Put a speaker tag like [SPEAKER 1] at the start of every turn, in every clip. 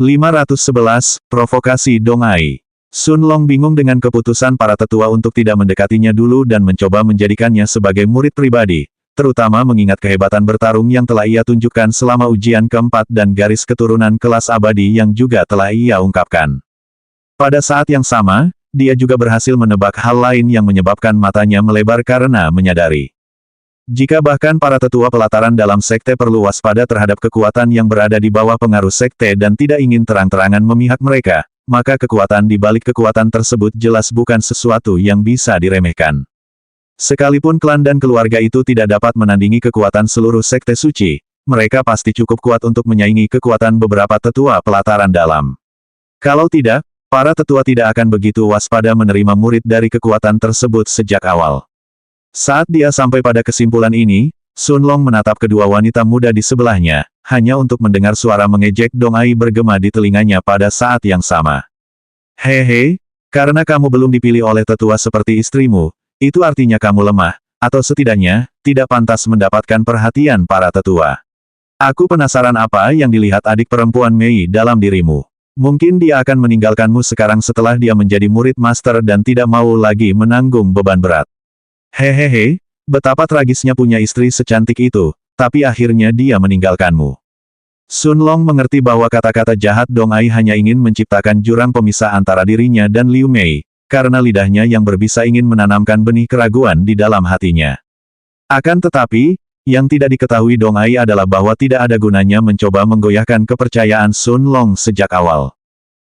[SPEAKER 1] 511, Provokasi Dong Ai. Sun Long bingung dengan keputusan para tetua untuk tidak mendekatinya dulu dan mencoba menjadikannya sebagai murid pribadi, terutama mengingat kehebatan bertarung yang telah ia tunjukkan selama ujian keempat dan garis keturunan kelas abadi yang juga telah ia ungkapkan. Pada saat yang sama, dia juga berhasil menebak hal lain yang menyebabkan matanya melebar karena menyadari. Jika bahkan para tetua pelataran dalam sekte perlu waspada terhadap kekuatan yang berada di bawah pengaruh sekte dan tidak ingin terang-terangan memihak mereka, maka kekuatan di balik kekuatan tersebut jelas bukan sesuatu yang bisa diremehkan. Sekalipun klan dan keluarga itu tidak dapat menandingi kekuatan seluruh sekte suci, mereka pasti cukup kuat untuk menyaingi kekuatan beberapa tetua pelataran dalam. Kalau tidak, para tetua tidak akan begitu waspada menerima murid dari kekuatan tersebut sejak awal. Saat dia sampai pada kesimpulan ini, Sun Long menatap kedua wanita muda di sebelahnya, hanya untuk mendengar suara mengejek Dong Ai bergema di telinganya pada saat yang sama. Hehe, karena kamu belum dipilih oleh tetua seperti istrimu, itu artinya kamu lemah, atau setidaknya, tidak pantas mendapatkan perhatian para tetua. Aku penasaran apa yang dilihat adik perempuan Mei dalam dirimu. Mungkin dia akan meninggalkanmu sekarang setelah dia menjadi murid master dan tidak mau lagi menanggung beban berat. Hehehe. Betapa tragisnya punya istri secantik itu, tapi akhirnya dia meninggalkanmu. Sun Long mengerti bahwa kata-kata jahat Dong Ai hanya ingin menciptakan jurang pemisah antara dirinya dan Liu Mei, karena lidahnya yang berbisa ingin menanamkan benih keraguan di dalam hatinya. Akan tetapi, yang tidak diketahui Dong Ai adalah bahwa tidak ada gunanya mencoba menggoyahkan kepercayaan Sun Long sejak awal.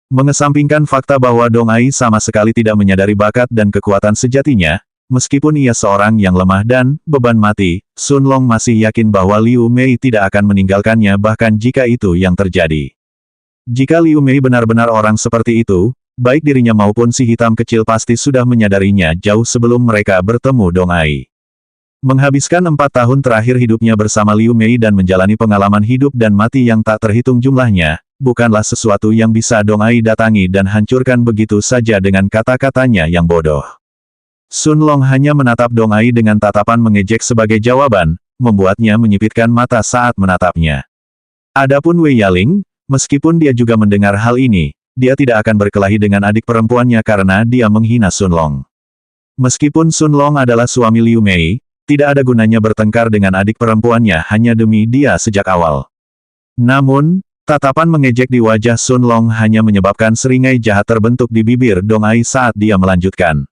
[SPEAKER 1] Mengesampingkan fakta bahwa Dong Ai sama sekali tidak menyadari bakat dan kekuatan sejatinya, meskipun ia seorang yang lemah dan beban mati, Sun Long masih yakin bahwa Liu Mei tidak akan meninggalkannya bahkan jika itu yang terjadi. Jika Liu Mei benar-benar orang seperti itu, baik dirinya maupun si hitam kecil pasti sudah menyadarinya jauh sebelum mereka bertemu Dong Ai. Menghabiskan 4 tahun terakhir hidupnya bersama Liu Mei dan menjalani pengalaman hidup dan mati yang tak terhitung jumlahnya, bukanlah sesuatu yang bisa Dong Ai datangi dan hancurkan begitu saja dengan kata-katanya yang bodoh. Sun Long hanya menatap Dong Ai dengan tatapan mengejek sebagai jawaban, membuatnya menyipitkan mata saat menatapnya. Adapun Wei Yaling, meskipun dia juga mendengar hal ini, dia tidak akan berkelahi dengan adik perempuannya karena dia menghina Sun Long. Meskipun Sun Long adalah suami Liu Mei, tidak ada gunanya bertengkar dengan adik perempuannya hanya demi dia sejak awal. Namun, tatapan mengejek di wajah Sun Long hanya menyebabkan seringai jahat terbentuk di bibir Dong Ai saat dia melanjutkan.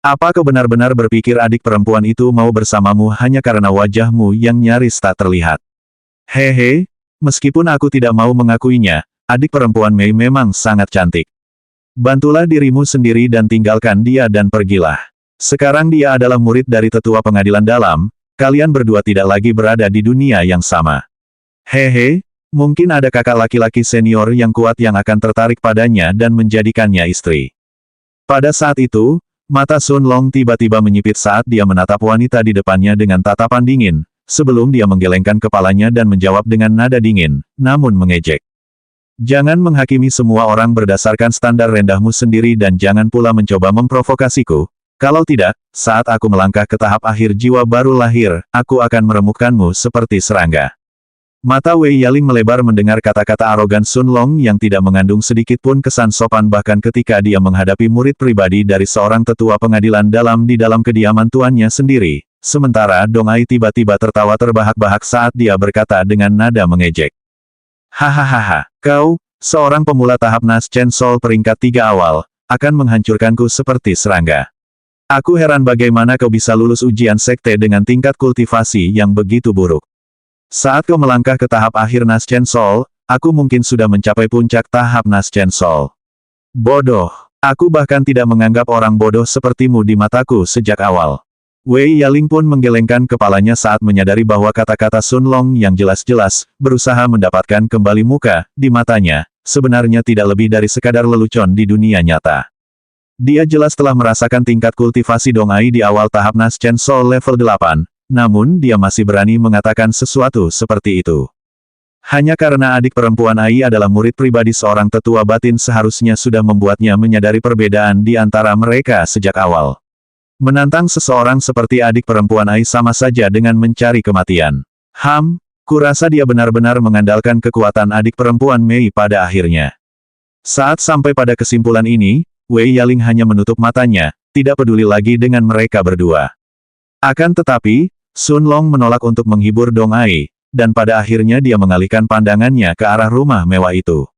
[SPEAKER 1] Apa kau benar-benar berpikir adik perempuan itu mau bersamamu hanya karena wajahmu yang nyaris tak terlihat? Hehe, meskipun aku tidak mau mengakuinya, adik perempuan Mei memang sangat cantik. Bantulah dirimu sendiri dan tinggalkan dia dan pergilah. Sekarang dia adalah murid dari tetua pengadilan dalam, kalian berdua tidak lagi berada di dunia yang sama. Hehe, mungkin ada kakak laki-laki senior yang kuat yang akan tertarik padanya dan menjadikannya istri. Pada saat itu, mata Sun Long tiba-tiba menyipit saat dia menatap wanita di depannya dengan tatapan dingin, sebelum dia menggelengkan kepalanya dan menjawab dengan nada dingin, namun mengejek. Jangan menghakimi semua orang berdasarkan standar rendahmu sendiri dan jangan pula mencoba memprovokasiku. Kalau tidak, saat aku melangkah ke tahap akhir jiwa baru lahir, aku akan meremukkanmu seperti serangga. Mata Wei Yaling melebar mendengar kata-kata arogan Sun Long yang tidak mengandung sedikit pun kesan sopan bahkan ketika dia menghadapi murid pribadi dari seorang tetua pengadilan dalam di dalam kediaman tuannya sendiri. Sementara Dong Ai tiba-tiba tertawa terbahak-bahak saat dia berkata dengan nada mengejek. Hahaha, kau, seorang pemula tahap Nas Chen Sol peringkat 3 awal, akan menghancurkanku seperti serangga. Aku heran bagaimana kau bisa lulus ujian sekte dengan tingkat kultivasi yang begitu buruk. Saat kau melangkah ke tahap akhir Nas Chen Sol, aku mungkin sudah mencapai puncak tahap Nas Chen Sol. Bodoh. Aku bahkan tidak menganggap orang bodoh sepertimu di mataku sejak awal. Wei Yaling pun menggelengkan kepalanya saat menyadari bahwa kata-kata Sun Long yang jelas-jelas berusaha mendapatkan kembali muka di matanya, sebenarnya tidak lebih dari sekadar lelucon di dunia nyata. Dia jelas telah merasakan tingkat kultivasi Dong Ai di awal tahap Nas Chen Sol level 8. Namun dia masih berani mengatakan sesuatu seperti itu. Hanya karena adik perempuan Ai adalah murid pribadi seorang tetua batin seharusnya sudah membuatnya menyadari perbedaan di antara mereka sejak awal. Menantang seseorang seperti adik perempuan Ai sama saja dengan mencari kematian. Kurasa dia benar-benar mengandalkan kekuatan adik perempuan Mei pada akhirnya. Saat sampai pada kesimpulan ini, Wei Yaling hanya menutup matanya, tidak peduli lagi dengan mereka berdua. Akan tetapi, Sun Long menolak untuk menghibur Dong Ai, dan pada akhirnya dia mengalihkan pandangannya ke arah rumah mewah itu.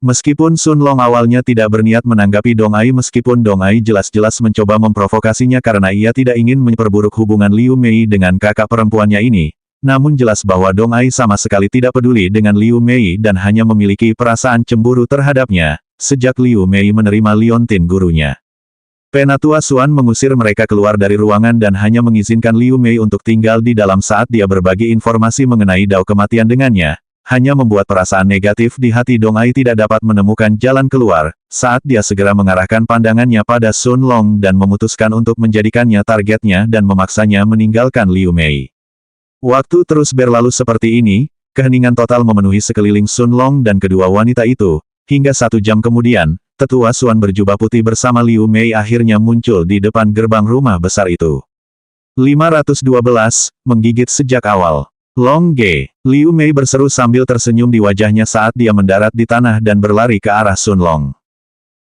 [SPEAKER 1] Meskipun Sun Long awalnya tidak berniat menanggapi Dong Ai meskipun Dong Ai jelas-jelas mencoba memprovokasinya karena ia tidak ingin memperburuk hubungan Liu Mei dengan kakak perempuannya ini, namun jelas bahwa Dong Ai sama sekali tidak peduli dengan Liu Mei dan hanya memiliki perasaan cemburu terhadapnya, sejak Liu Mei menerima Liontin gurunya. Penatua Xuan mengusir mereka keluar dari ruangan dan hanya mengizinkan Liu Mei untuk tinggal di dalam saat dia berbagi informasi mengenai dao kematian dengannya. Hanya membuat perasaan negatif di hati Dong Ai tidak dapat menemukan jalan keluar, saat dia segera mengarahkan pandangannya pada Sun Long dan memutuskan untuk menjadikannya targetnya dan memaksanya meninggalkan Liu Mei. Waktu terus berlalu seperti ini, keheningan total memenuhi sekeliling Sun Long dan kedua wanita itu, hingga 1 jam kemudian, tetua Xuan berjubah putih bersama Liu Mei akhirnya muncul di depan gerbang rumah besar itu. 512, menggigit sejak awal. Long Ge, Liu Mei berseru sambil tersenyum di wajahnya saat dia mendarat di tanah dan berlari ke arah Sun Long.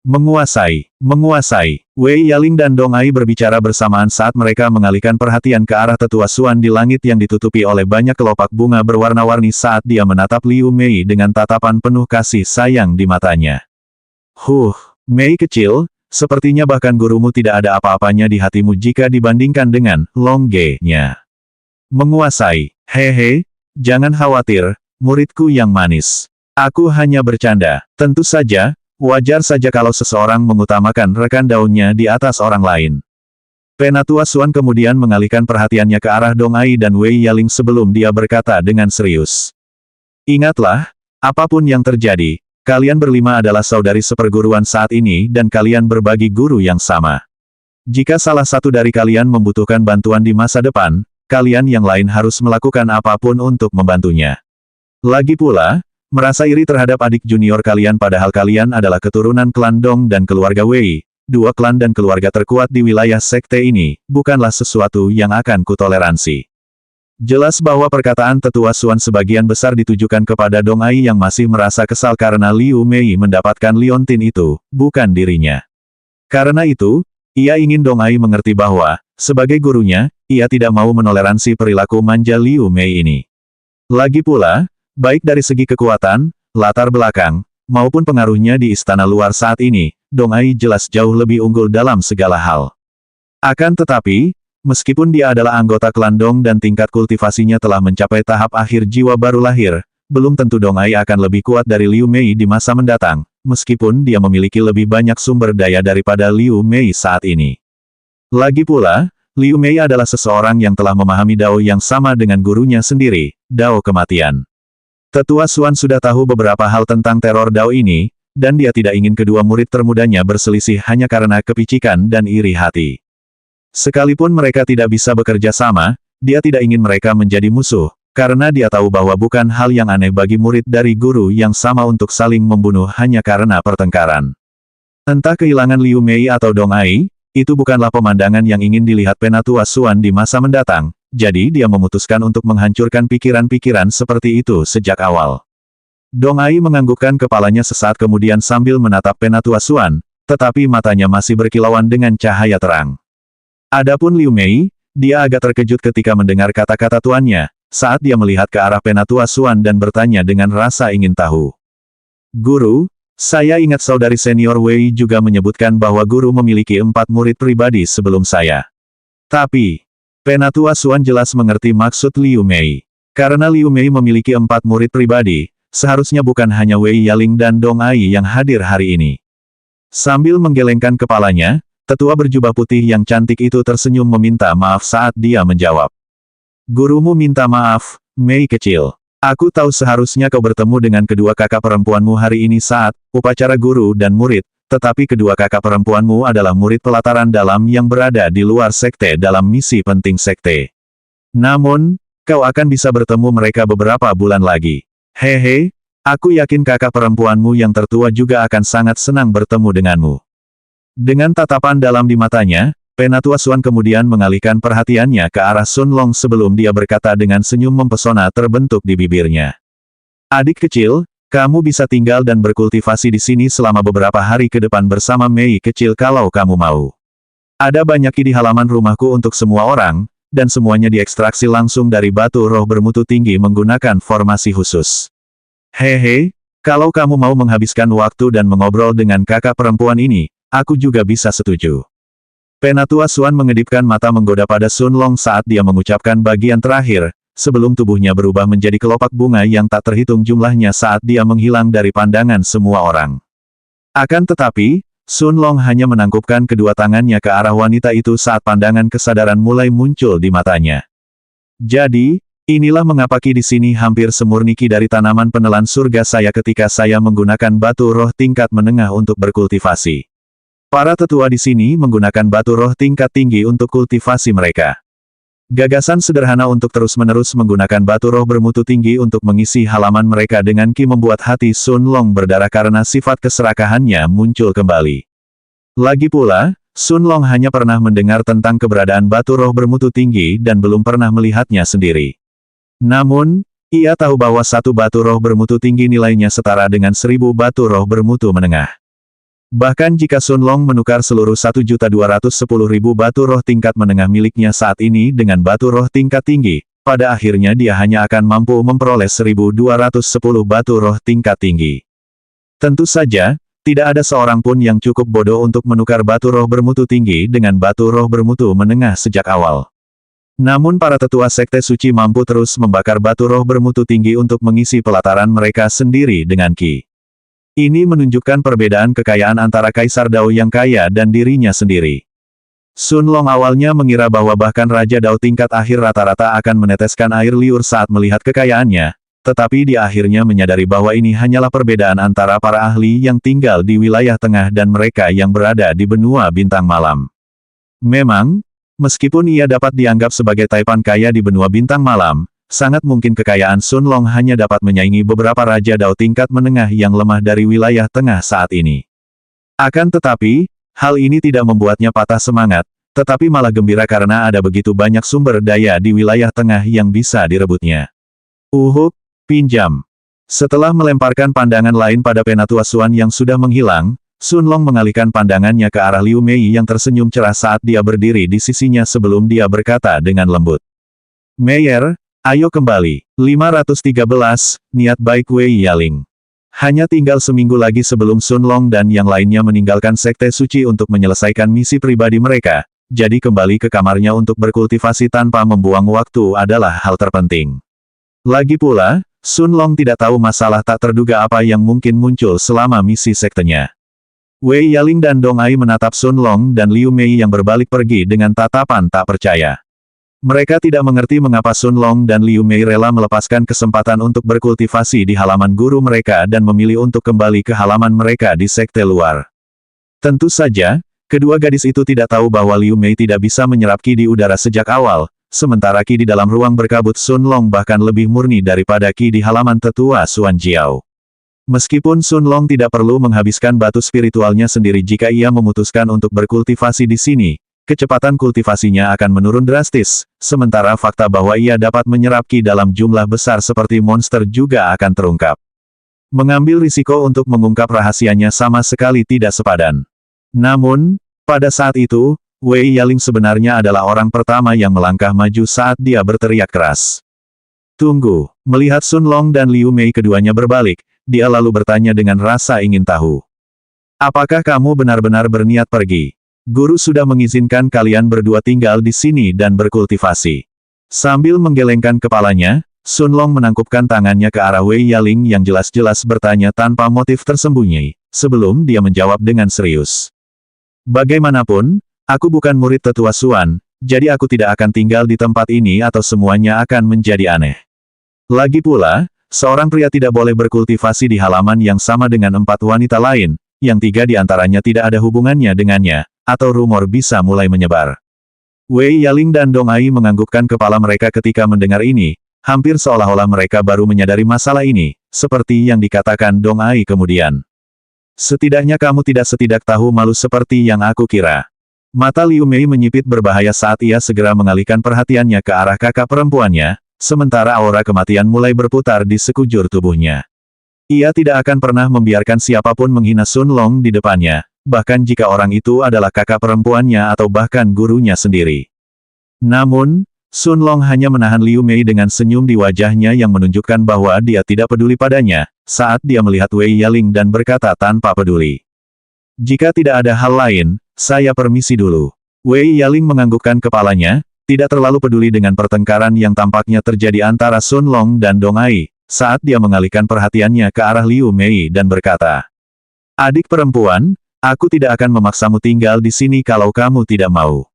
[SPEAKER 1] Menguasai, menguasai. Wei Yaling dan Dong Ai berbicara bersamaan saat mereka mengalihkan perhatian ke arah tetua Xuan di langit yang ditutupi oleh banyak kelopak bunga berwarna-warni saat dia menatap Liu Mei dengan tatapan penuh kasih sayang di matanya. Mei kecil, sepertinya bahkan gurumu tidak ada apa-apanya di hatimu jika dibandingkan dengan Long Ge-nya. Menguasai. Hehe, jangan khawatir, muridku yang manis. Aku hanya bercanda. Tentu saja, wajar saja kalau seseorang mengutamakan rekan daunnya di atas orang lain. Penatua Xuan kemudian mengalihkan perhatiannya ke arah Dong Ai dan Wei Yaling sebelum dia berkata dengan serius. Ingatlah, apapun yang terjadi, kalian berlima adalah saudari seperguruan saat ini dan kalian berbagi guru yang sama. Jika salah satu dari kalian membutuhkan bantuan di masa depan, kalian yang lain harus melakukan apapun untuk membantunya. Lagi pula, merasa iri terhadap adik junior kalian padahal kalian adalah keturunan klan Dong dan keluarga Wei, dua klan dan keluarga terkuat di wilayah sekte ini, bukanlah sesuatu yang akan kutoleransi. Jelas bahwa perkataan tetua Xuan sebagian besar ditujukan kepada Dong Ai yang masih merasa kesal karena Liu Mei mendapatkan Liontin itu, bukan dirinya. Karena itu, ia ingin Dong Ai mengerti bahwa, sebagai gurunya, ia tidak mau menoleransi perilaku manja Liu Mei ini. Lagi pula, baik dari segi kekuatan, latar belakang, maupun pengaruhnya di istana luar saat ini, Dong Ai jelas jauh lebih unggul dalam segala hal. Akan tetapi, meskipun dia adalah anggota klan Dong dan tingkat kultivasinya telah mencapai tahap akhir jiwa baru lahir, belum tentu Dong Ai akan lebih kuat dari Liu Mei di masa mendatang, meskipun dia memiliki lebih banyak sumber daya daripada Liu Mei saat ini. Lagi pula, Liu Mei adalah seseorang yang telah memahami Dao yang sama dengan gurunya sendiri, Dao kematian. Tetua Xuan sudah tahu beberapa hal tentang teror Dao ini, dan dia tidak ingin kedua murid termudanya berselisih hanya karena kepicikan dan iri hati. Sekalipun mereka tidak bisa bekerja sama, dia tidak ingin mereka menjadi musuh, karena dia tahu bahwa bukan hal yang aneh bagi murid dari guru yang sama untuk saling membunuh hanya karena pertengkaran. Entah kehilangan Liu Mei atau Dong Ai, itu bukanlah pemandangan yang ingin dilihat Penatua Xuan di masa mendatang, jadi dia memutuskan untuk menghancurkan pikiran-pikiran seperti itu sejak awal. Dong Ai menganggukkan kepalanya sesaat kemudian sambil menatap Penatua Xuan, tetapi matanya masih berkilauan dengan cahaya terang. Adapun Liu Mei, dia agak terkejut ketika mendengar kata-kata tuannya, saat dia melihat ke arah Penatua Xuan dan bertanya dengan rasa ingin tahu. Guru, saya ingat saudari senior Wei juga menyebutkan bahwa guru memiliki 4 murid pribadi sebelum saya. Tapi, Penatua Xuan jelas mengerti maksud Liu Mei. Karena Liu Mei memiliki 4 murid pribadi, seharusnya bukan hanya Wei Yaling dan Dong Ai yang hadir hari ini. Sambil menggelengkan kepalanya, tetua berjubah putih yang cantik itu tersenyum meminta maaf saat dia menjawab. Gurumu minta maaf, Mei kecil. Aku tahu seharusnya kau bertemu dengan kedua kakak perempuanmu hari ini saat upacara guru dan murid, tetapi kedua kakak perempuanmu adalah murid pelataran dalam yang berada di luar sekte dalam misi penting sekte. Namun, kau akan bisa bertemu mereka beberapa bulan lagi. Hehe, aku yakin kakak perempuanmu yang tertua juga akan sangat senang bertemu denganmu. Dengan tatapan dalam di matanya, Penatua Xuan kemudian mengalihkan perhatiannya ke arah Sun Long sebelum dia berkata dengan senyum mempesona terbentuk di bibirnya. Adik kecil, kamu bisa tinggal dan berkultivasi di sini selama beberapa hari ke depan bersama Mei kecil kalau kamu mau. Ada banyak ki di halaman rumahku untuk semua orang, dan semuanya diekstraksi langsung dari batu roh bermutu tinggi menggunakan formasi khusus. Hehe, kalau kamu mau menghabiskan waktu dan mengobrol dengan kakak perempuan ini, aku juga bisa setuju. Penatua Xuan mengedipkan mata menggoda pada Sun Long saat dia mengucapkan bagian terakhir, sebelum tubuhnya berubah menjadi kelopak bunga yang tak terhitung jumlahnya saat dia menghilang dari pandangan semua orang. Akan tetapi, Sun Long hanya menangkupkan kedua tangannya ke arah wanita itu saat pandangan kesadaran mulai muncul di matanya. Jadi, inilah mengapa ki di sini hampir semurni ki dari tanaman penelan surga saya ketika saya menggunakan batu roh tingkat menengah untuk berkultivasi. Para tetua di sini menggunakan batu roh tingkat tinggi untuk kultivasi mereka. Gagasan sederhana untuk terus-menerus menggunakan batu roh bermutu tinggi untuk mengisi halaman mereka dengan ki membuat hati Sun Long berdarah karena sifat keserakahannya muncul kembali. Lagi pula, Sun Long hanya pernah mendengar tentang keberadaan batu roh bermutu tinggi dan belum pernah melihatnya sendiri. Namun, ia tahu bahwa satu batu roh bermutu tinggi nilainya setara dengan 1000 batu roh bermutu menengah. Bahkan jika Sun Long menukar seluruh 1.210.000 batu roh tingkat menengah miliknya saat ini dengan batu roh tingkat tinggi, pada akhirnya dia hanya akan mampu memperoleh 1.210 batu roh tingkat tinggi. Tentu saja, tidak ada seorang pun yang cukup bodoh untuk menukar batu roh bermutu tinggi dengan batu roh bermutu menengah sejak awal. Namun para tetua sekte suci mampu terus membakar batu roh bermutu tinggi untuk mengisi pelataran mereka sendiri dengan ki. Ini menunjukkan perbedaan kekayaan antara Kaisar Dao yang kaya dan dirinya sendiri. Sun Long awalnya mengira bahwa bahkan Raja Dao tingkat akhir rata-rata akan meneteskan air liur saat melihat kekayaannya, tetapi dia akhirnya menyadari bahwa ini hanyalah perbedaan antara para ahli yang tinggal di wilayah tengah dan mereka yang berada di benua bintang malam. Memang, meskipun ia dapat dianggap sebagai taipan kaya di benua bintang malam, sangat mungkin kekayaan Sun Long hanya dapat menyaingi beberapa Raja Dao tingkat menengah yang lemah dari wilayah tengah saat ini. Akan tetapi, hal ini tidak membuatnya patah semangat, tetapi malah gembira karena ada begitu banyak sumber daya di wilayah tengah yang bisa direbutnya. Pinjam. Setelah melemparkan pandangan lain pada Penatua Xuan yang sudah menghilang, Sun Long mengalihkan pandangannya ke arah Liu Mei yang tersenyum cerah saat dia berdiri di sisinya sebelum dia berkata dengan lembut. Meyer, ayo kembali. 513, niat baik Wei Yaling. Hanya tinggal seminggu lagi sebelum Sun Long dan yang lainnya meninggalkan Sekte Suci untuk menyelesaikan misi pribadi mereka, jadi kembali ke kamarnya untuk berkultivasi tanpa membuang waktu adalah hal terpenting. Lagi pula, Sun Long tidak tahu masalah tak terduga apa yang mungkin muncul selama misi sektenya. Wei Yaling dan Dong Ai menatap Sun Long dan Liu Mei yang berbalik pergi dengan tatapan tak percaya. Mereka tidak mengerti mengapa Sun Long dan Liu Mei rela melepaskan kesempatan untuk berkultivasi di halaman guru mereka dan memilih untuk kembali ke halaman mereka di sekte luar. Tentu saja, kedua gadis itu tidak tahu bahwa Liu Mei tidak bisa menyerap ki di udara sejak awal, sementara ki di dalam ruang berkabut Sun Long bahkan lebih murni daripada ki di halaman tetua Xuan Jiao. Meskipun Sun Long tidak perlu menghabiskan batu spiritualnya sendiri jika ia memutuskan untuk berkultivasi di sini, kecepatan kultivasinya akan menurun drastis, sementara fakta bahwa ia dapat menyerap ki dalam jumlah besar seperti monster juga akan terungkap. Mengambil risiko untuk mengungkap rahasianya sama sekali tidak sepadan. Namun, pada saat itu, Wei Yaling sebenarnya adalah orang pertama yang melangkah maju saat dia berteriak keras. Tunggu, melihat Sun Long dan Liu Mei keduanya berbalik, dia lalu bertanya dengan rasa ingin tahu. Apakah kamu benar-benar berniat pergi? Guru sudah mengizinkan kalian berdua tinggal di sini dan berkultivasi. Sambil menggelengkan kepalanya, Sun Long menangkupkan tangannya ke arah Wei Yaling yang jelas-jelas bertanya tanpa motif tersembunyi, sebelum dia menjawab dengan serius. Bagaimanapun, aku bukan murid tetua Xuan, jadi aku tidak akan tinggal di tempat ini atau semuanya akan menjadi aneh. Lagi pula, seorang pria tidak boleh berkultivasi di halaman yang sama dengan 4 wanita lain, yang 3 di antaranya tidak ada hubungannya dengannya, atau rumor bisa mulai menyebar. Wei Yaling dan Dong Ai menganggukkan kepala mereka ketika mendengar ini, hampir seolah-olah mereka baru menyadari masalah ini, seperti yang dikatakan Dong Ai kemudian. Setidaknya kamu tidak setidak tahu malu seperti yang aku kira. Mata Liu Mei menyipit berbahaya saat ia segera mengalihkan perhatiannya ke arah kakak perempuannya, sementara aura kematian mulai berputar di sekujur tubuhnya. Ia tidak akan pernah membiarkan siapapun menghina Sun Long di depannya, bahkan jika orang itu adalah kakak perempuannya atau bahkan gurunya sendiri. Namun, Sun Long hanya menahan Liu Mei dengan senyum di wajahnya yang menunjukkan bahwa dia tidak peduli padanya, saat dia melihat Wei Yaling dan berkata tanpa peduli. Jika tidak ada hal lain, saya permisi dulu. Wei Yaling menganggukkan kepalanya, tidak terlalu peduli dengan pertengkaran yang tampaknya terjadi antara Sun Long dan Dong Ai, saat dia mengalihkan perhatiannya ke arah Liu Mei dan berkata, "Adik perempuan, aku tidak akan memaksamu tinggal di sini kalau kamu tidak mau.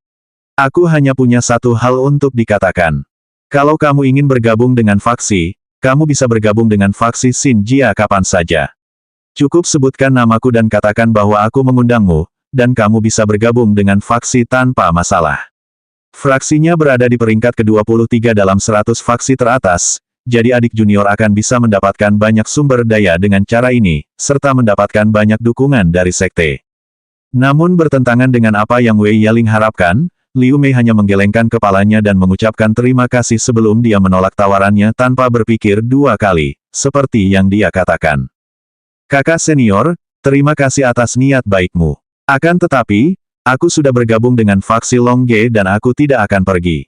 [SPEAKER 1] Aku hanya punya satu hal untuk dikatakan. Kalau kamu ingin bergabung dengan faksi, kamu bisa bergabung dengan faksi Xin Jia kapan saja. Cukup sebutkan namaku dan katakan bahwa aku mengundangmu, dan kamu bisa bergabung dengan faksi tanpa masalah." Fraksinya berada di peringkat ke-23 dalam 100 faksi teratas, jadi adik junior akan bisa mendapatkan banyak sumber daya dengan cara ini, serta mendapatkan banyak dukungan dari sekte. Namun bertentangan dengan apa yang Wei Yaling harapkan, Liu Mei hanya menggelengkan kepalanya dan mengucapkan terima kasih sebelum dia menolak tawarannya tanpa berpikir dua kali, seperti yang dia katakan. "Kakak senior, terima kasih atas niat baikmu. Akan tetapi, aku sudah bergabung dengan faksi Long Ge dan aku tidak akan pergi."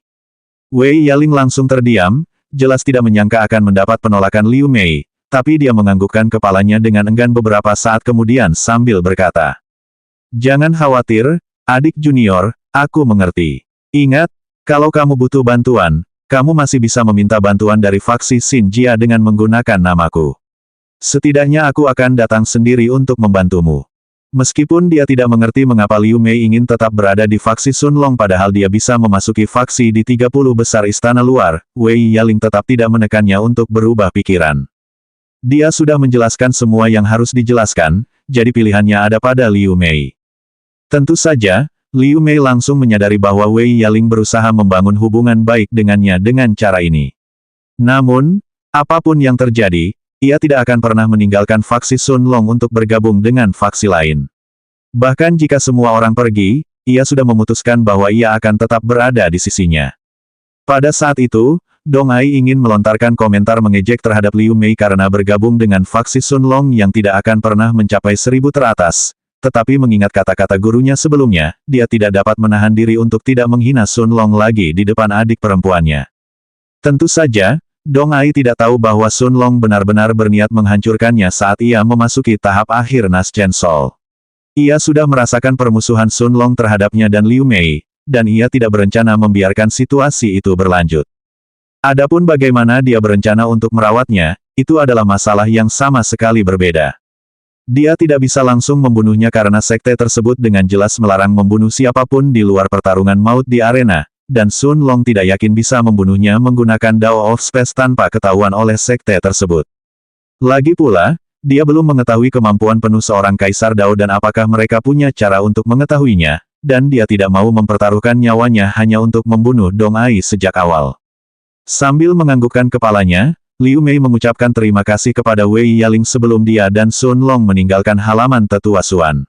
[SPEAKER 1] Wei Yaling langsung terdiam, jelas tidak menyangka akan mendapat penolakan Liu Mei, tapi dia menganggukkan kepalanya dengan enggan beberapa saat kemudian sambil berkata, "Jangan khawatir, adik junior, aku mengerti. Ingat, kalau kamu butuh bantuan, kamu masih bisa meminta bantuan dari faksi Xin Jia dengan menggunakan namaku. Setidaknya aku akan datang sendiri untuk membantumu." Meskipun dia tidak mengerti mengapa Liu Mei ingin tetap berada di faksi Sun Long padahal dia bisa memasuki faksi di 30 besar istana luar, Wei Yaling tetap tidak menekannya untuk berubah pikiran. Dia sudah menjelaskan semua yang harus dijelaskan, jadi pilihannya ada pada Liu Mei. Tentu saja, Liu Mei langsung menyadari bahwa Wei Yaling berusaha membangun hubungan baik dengannya dengan cara ini. Namun, apapun yang terjadi, ia tidak akan pernah meninggalkan faksi Sun Long untuk bergabung dengan faksi lain. Bahkan jika semua orang pergi, ia sudah memutuskan bahwa ia akan tetap berada di sisinya. Pada saat itu, Dong Ai ingin melontarkan komentar mengejek terhadap Liu Mei karena bergabung dengan faksi Sun Long yang tidak akan pernah mencapai 1000 teratas, tetapi mengingat kata-kata gurunya sebelumnya, dia tidak dapat menahan diri untuk tidak menghina Sun Long lagi di depan adik perempuannya. Tentu saja, Dong Ai tidak tahu bahwa Sun Long benar-benar berniat menghancurkannya saat ia memasuki tahap akhir Nas Chen Sol. Ia sudah merasakan permusuhan Sun Long terhadapnya dan Liu Mei, dan ia tidak berencana membiarkan situasi itu berlanjut. Adapun bagaimana dia berencana untuk merawatnya, itu adalah masalah yang sama sekali berbeda. Dia tidak bisa langsung membunuhnya karena sekte tersebut dengan jelas melarang membunuh siapapun di luar pertarungan maut di arena, dan Sun Long tidak yakin bisa membunuhnya menggunakan Dao of Space tanpa ketahuan oleh sekte tersebut. Lagi pula, dia belum mengetahui kemampuan penuh seorang Kaisar Dao dan apakah mereka punya cara untuk mengetahuinya, dan dia tidak mau mempertaruhkan nyawanya hanya untuk membunuh Dong Ai sejak awal. Sambil menganggukkan kepalanya, Liu Mei mengucapkan terima kasih kepada Wei Yaling sebelum dia dan Sun Long meninggalkan halaman Tetua Suan.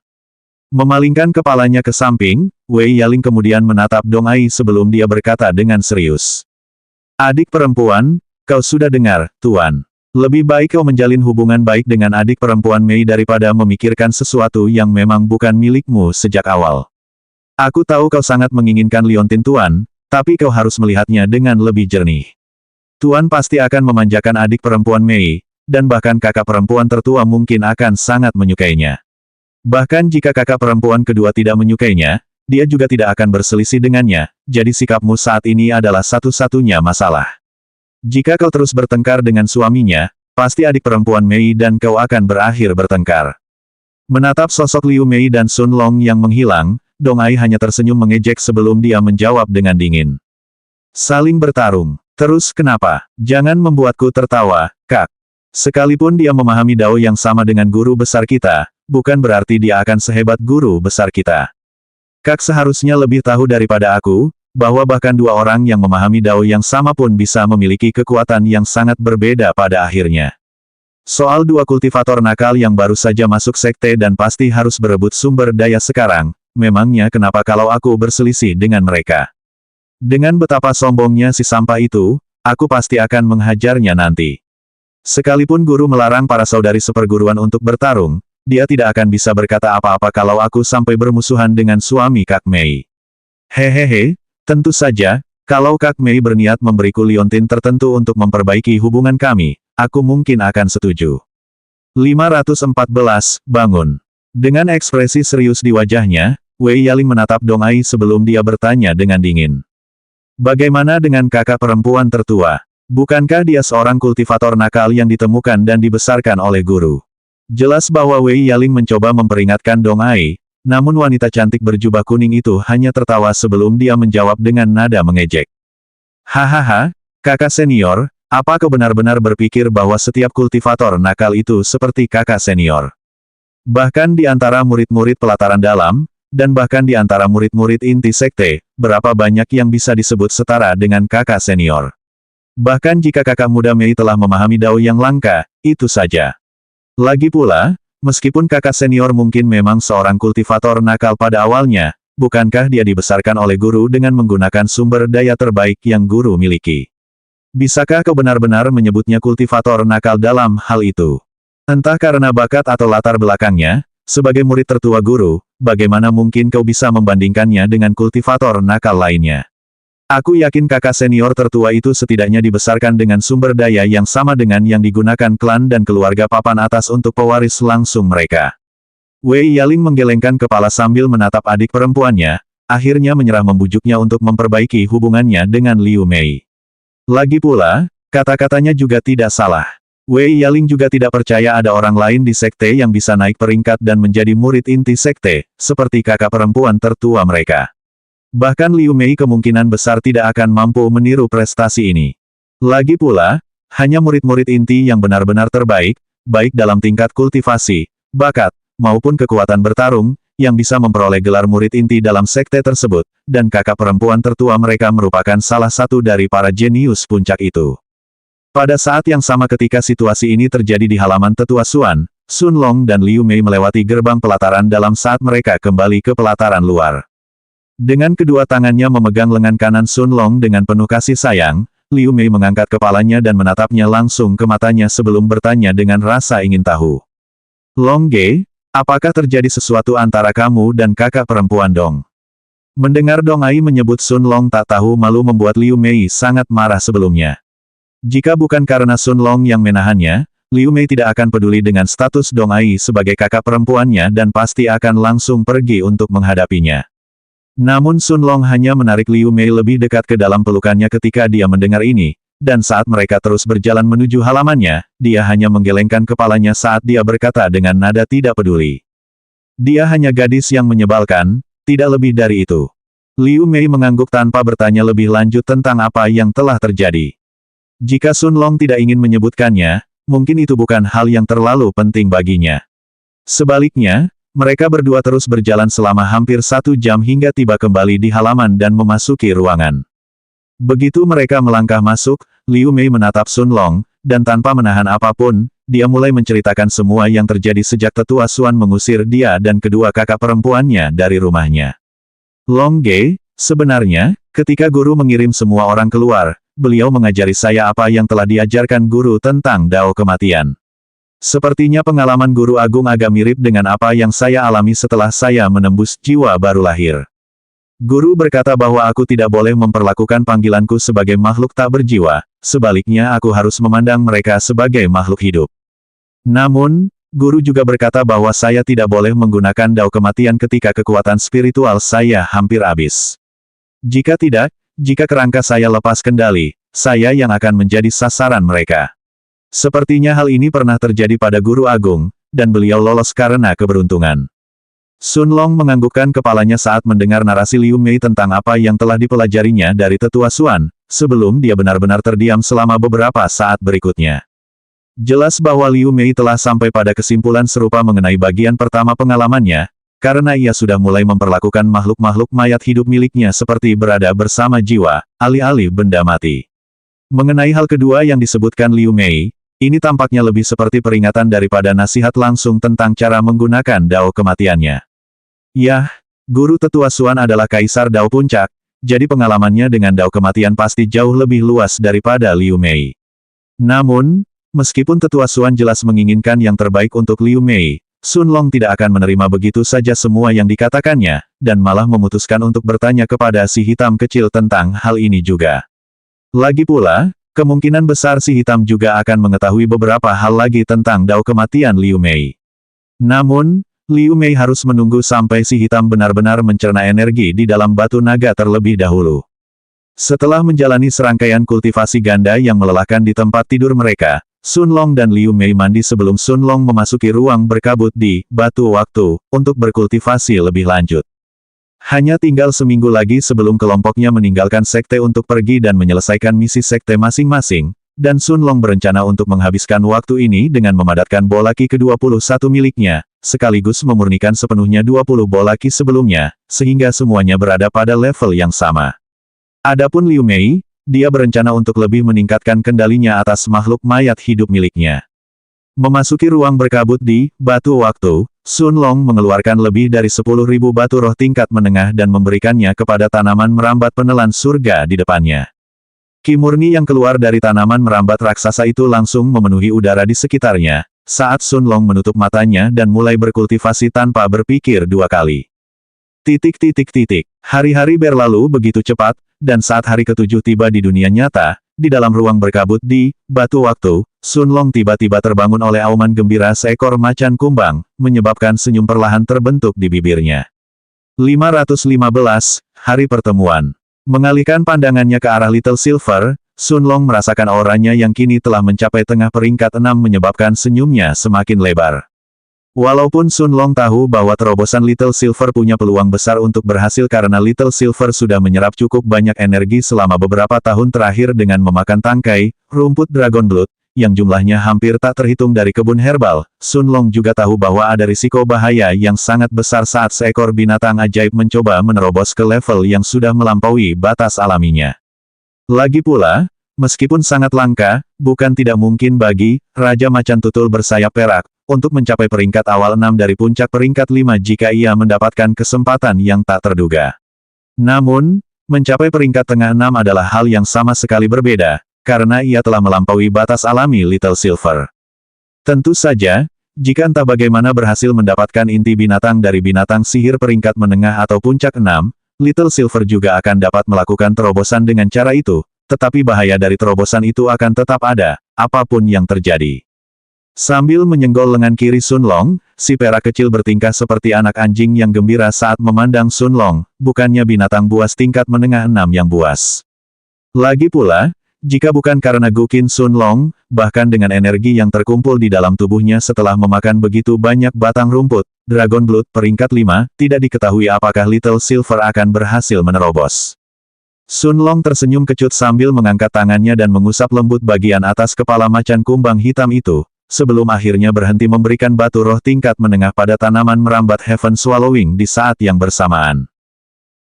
[SPEAKER 1] Memalingkan kepalanya ke samping, Wei Yaling kemudian menatap Dong Ai sebelum dia berkata dengan serius. "Adik perempuan, kau sudah dengar, Tuan. Lebih baik kau menjalin hubungan baik dengan adik perempuan Mei daripada memikirkan sesuatu yang memang bukan milikmu sejak awal. Aku tahu kau sangat menginginkan Liontin Tuan, tapi kau harus melihatnya dengan lebih jernih. Tuan pasti akan memanjakan adik perempuan Mei, dan bahkan kakak perempuan tertua mungkin akan sangat menyukainya. Bahkan jika kakak perempuan kedua tidak menyukainya, dia juga tidak akan berselisih dengannya, jadi sikapmu saat ini adalah satu-satunya masalah. Jika kau terus bertengkar dengan suaminya, pasti adik perempuan Mei dan kau akan berakhir bertengkar." Menatap sosok Liu Mei dan Sun Long yang menghilang, Dong Ai hanya tersenyum mengejek sebelum dia menjawab dengan dingin. "Saling bertarung. Terus kenapa? Jangan membuatku tertawa, Kak. Sekalipun dia memahami Dao yang sama dengan guru besar kita, bukan berarti dia akan sehebat guru besar kita. Kak seharusnya lebih tahu daripada aku, bahwa bahkan dua orang yang memahami Dao yang sama pun bisa memiliki kekuatan yang sangat berbeda pada akhirnya. Soal dua kultivator nakal yang baru saja masuk sekte dan pasti harus berebut sumber daya sekarang, memangnya kenapa kalau aku berselisih dengan mereka? Dengan betapa sombongnya si sampah itu, aku pasti akan menghajarnya nanti. Sekalipun guru melarang para saudari seperguruan untuk bertarung, dia tidak akan bisa berkata apa-apa kalau aku sampai bermusuhan dengan suami Kak Mei. Hehehe, tentu saja, kalau Kak Mei berniat memberiku liontin tertentu untuk memperbaiki hubungan kami, aku mungkin akan setuju. 514, bangun. Dengan ekspresi serius di wajahnya, Wei Yaling menatap Dong Ai sebelum dia bertanya dengan dingin. Bagaimana dengan kakak perempuan tertua? Bukankah dia seorang kultivator nakal yang ditemukan dan dibesarkan oleh guru? Jelas bahwa Wei Yaling mencoba memperingatkan Dong Ai, namun wanita cantik berjubah kuning itu hanya tertawa sebelum dia menjawab dengan nada mengejek. Hahaha, kakak senior, apa kau benar-benar berpikir bahwa setiap kultivator nakal itu seperti kakak senior? Bahkan di antara murid-murid pelataran dalam, dan bahkan di antara murid-murid inti sekte, berapa banyak yang bisa disebut setara dengan kakak senior? Bahkan jika kakak muda Mei telah memahami Dao yang langka, itu saja. Lagi pula, meskipun kakak senior mungkin memang seorang kultivator nakal pada awalnya, bukankah dia dibesarkan oleh guru dengan menggunakan sumber daya terbaik yang guru miliki? Bisakah kau benar-benar menyebutnya kultivator nakal dalam hal itu? Entah karena bakat atau latar belakangnya, sebagai murid tertua guru, bagaimana mungkin kau bisa membandingkannya dengan kultivator nakal lainnya? Aku yakin kakak senior tertua itu setidaknya dibesarkan dengan sumber daya yang sama dengan yang digunakan klan dan keluarga papan atas untuk pewaris langsung mereka. Wei Yaling menggelengkan kepala sambil menatap adik perempuannya, akhirnya menyerah membujuknya untuk memperbaiki hubungannya dengan Liu Mei. Lagi pula, kata-katanya juga tidak salah. Wei Yaling juga tidak percaya ada orang lain di sekte yang bisa naik peringkat dan menjadi murid inti sekte, seperti kakak perempuan tertua mereka. Bahkan Liu Mei kemungkinan besar tidak akan mampu meniru prestasi ini. Lagi pula, hanya murid-murid inti yang benar-benar terbaik, baik dalam tingkat kultivasi, bakat, maupun kekuatan bertarung, yang bisa memperoleh gelar murid inti dalam sekte tersebut, dan kakak perempuan tertua mereka merupakan salah satu dari para jenius puncak itu. Pada saat yang sama ketika situasi ini terjadi di halaman tetua Xuan, Sun Long dan Liu Mei melewati gerbang pelataran dalam saat mereka kembali ke pelataran luar. Dengan kedua tangannya memegang lengan kanan Sun Long dengan penuh kasih sayang, Liu Mei mengangkat kepalanya dan menatapnya langsung ke matanya sebelum bertanya dengan rasa ingin tahu. Long Ge, apakah terjadi sesuatu antara kamu dan kakak perempuan Dong? Mendengar Dong Ai menyebut Sun Long tak tahu malu membuat Liu Mei sangat marah sebelumnya. Jika bukan karena Sun Long yang menahannya, Liu Mei tidak akan peduli dengan status Dong Ai sebagai kakak perempuannya dan pasti akan langsung pergi untuk menghadapinya. Namun Sun Long hanya menarik Liu Mei lebih dekat ke dalam pelukannya ketika dia mendengar ini, dan saat mereka terus berjalan menuju halamannya, dia hanya menggelengkan kepalanya saat dia berkata dengan nada tidak peduli. Dia hanya gadis yang menyebalkan, tidak lebih dari itu. Liu Mei mengangguk tanpa bertanya lebih lanjut tentang apa yang telah terjadi. Jika Sun Long tidak ingin menyebutkannya, mungkin itu bukan hal yang terlalu penting baginya. Sebaliknya, mereka berdua terus berjalan selama hampir 1 jam hingga tiba kembali di halaman dan memasuki ruangan. Begitu mereka melangkah masuk, Liu Mei menatap Sun Long, dan tanpa menahan apapun, dia mulai menceritakan semua yang terjadi sejak tetua Xuan mengusir dia dan kedua kakak perempuannya dari rumahnya. Long Ge, sebenarnya, ketika guru mengirim semua orang keluar, beliau mengajari saya apa yang telah diajarkan guru tentang Dao kematian. Sepertinya pengalaman guru agung agak mirip dengan apa yang saya alami setelah saya menembus jiwa baru lahir. Guru berkata bahwa aku tidak boleh memperlakukan panggilanku sebagai makhluk tak berjiwa, sebaliknya aku harus memandang mereka sebagai makhluk hidup. Namun, guru juga berkata bahwa saya tidak boleh menggunakan Dao kematian ketika kekuatan spiritual saya hampir habis. Jika tidak, jika kerangka saya lepas kendali, saya yang akan menjadi sasaran mereka. Sepertinya hal ini pernah terjadi pada guru agung, dan beliau lolos karena keberuntungan. Sun Long menganggukkan kepalanya saat mendengar narasi Liu Mei tentang apa yang telah dipelajarinya dari tetua Xuan, sebelum dia benar-benar terdiam selama beberapa saat berikutnya. Jelas bahwa Liu Mei telah sampai pada kesimpulan serupa mengenai bagian pertama pengalamannya, karena ia sudah mulai memperlakukan makhluk-makhluk mayat hidup miliknya seperti berada bersama jiwa, alih-alih benda mati. Mengenai hal kedua yang disebutkan Liu Mei, ini tampaknya lebih seperti peringatan daripada nasihat langsung tentang cara menggunakan Dao kematiannya. Yah, Guru Tetua Suan adalah Kaisar Dao Puncak, jadi pengalamannya dengan Dao Kematian pasti jauh lebih luas daripada Liu Mei. Namun, meskipun Tetua Suan jelas menginginkan yang terbaik untuk Liu Mei, Sun Long tidak akan menerima begitu saja semua yang dikatakannya, dan malah memutuskan untuk bertanya kepada si hitam kecil tentang hal ini juga. Lagi pula, kemungkinan besar si hitam juga akan mengetahui beberapa hal lagi tentang Dao Kematian Liu Mei. Namun, Liu Mei harus menunggu sampai si hitam benar-benar mencerna energi di dalam batu naga terlebih dahulu. Setelah menjalani serangkaian kultivasi ganda yang melelahkan di tempat tidur mereka, Sun Long dan Liu Mei mandi sebelum Sun Long memasuki ruang berkabut di batu waktu untuk berkultivasi lebih lanjut. Hanya tinggal seminggu lagi sebelum kelompoknya meninggalkan sekte untuk pergi dan menyelesaikan misi sekte masing-masing, dan Sun Long berencana untuk menghabiskan waktu ini dengan memadatkan bola ki ke-21 miliknya, sekaligus memurnikan sepenuhnya 20 bola ki sebelumnya, sehingga semuanya berada pada level yang sama. Adapun Liu Mei, dia berencana untuk lebih meningkatkan kendalinya atas makhluk mayat hidup miliknya. Memasuki ruang berkabut di batu waktu, Sun Long mengeluarkan lebih dari 10.000 batu roh tingkat menengah dan memberikannya kepada tanaman merambat penelan surga di depannya. Ki murni yang keluar dari tanaman merambat raksasa itu langsung memenuhi udara di sekitarnya, saat Sun Long menutup matanya dan mulai berkultivasi tanpa berpikir dua kali. Hari-hari berlalu begitu cepat, dan saat hari ketujuh tiba di dunia nyata, di dalam ruang berkabut di batu waktu, Sun Long tiba-tiba terbangun oleh auman gembira seekor macan kumbang, menyebabkan senyum perlahan terbentuk di bibirnya. 515, Hari Pertemuan. Mengalihkan pandangannya ke arah Little Silver, Sun Long merasakan auranya yang kini telah mencapai tengah peringkat 6 menyebabkan senyumnya semakin lebar. Walaupun Sun Long tahu bahwa terobosan Little Silver punya peluang besar untuk berhasil karena Little Silver sudah menyerap cukup banyak energi selama beberapa tahun terakhir dengan memakan tangkai, rumput Dragon Blood, yang jumlahnya hampir tak terhitung dari kebun herbal, Sun Long juga tahu bahwa ada risiko bahaya yang sangat besar saat seekor binatang ajaib mencoba menerobos ke level yang sudah melampaui batas alaminya. Lagi pula, meskipun sangat langka, bukan tidak mungkin bagi Raja Macan Tutul bersayap perak untuk mencapai peringkat awal 6 dari puncak peringkat 5 jika ia mendapatkan kesempatan yang tak terduga. Namun, mencapai peringkat tengah 6 adalah hal yang sama sekali berbeda, karena ia telah melampaui batas alami Little Silver. Tentu saja, jika entah bagaimana berhasil mendapatkan inti binatang dari binatang sihir peringkat menengah atau puncak 6, Little Silver juga akan dapat melakukan terobosan dengan cara itu, tetapi bahaya dari terobosan itu akan tetap ada, apapun yang terjadi. Sambil menyenggol lengan kiri Sun Long, si perak kecil bertingkah seperti anak anjing yang gembira saat memandang Sun Long, bukannya binatang buas tingkat menengah 6 yang buas. Lagi pula, jika bukan karena Guqin Sun Long, bahkan dengan energi yang terkumpul di dalam tubuhnya setelah memakan begitu banyak batang rumput, Dragon Blood peringkat 5, tidak diketahui apakah Little Silver akan berhasil menerobos. Sun Long tersenyum kecut sambil mengangkat tangannya dan mengusap lembut bagian atas kepala macan kumbang hitam itu, sebelum akhirnya berhenti memberikan batu roh tingkat menengah pada tanaman merambat Heaven Swallowing di saat yang bersamaan.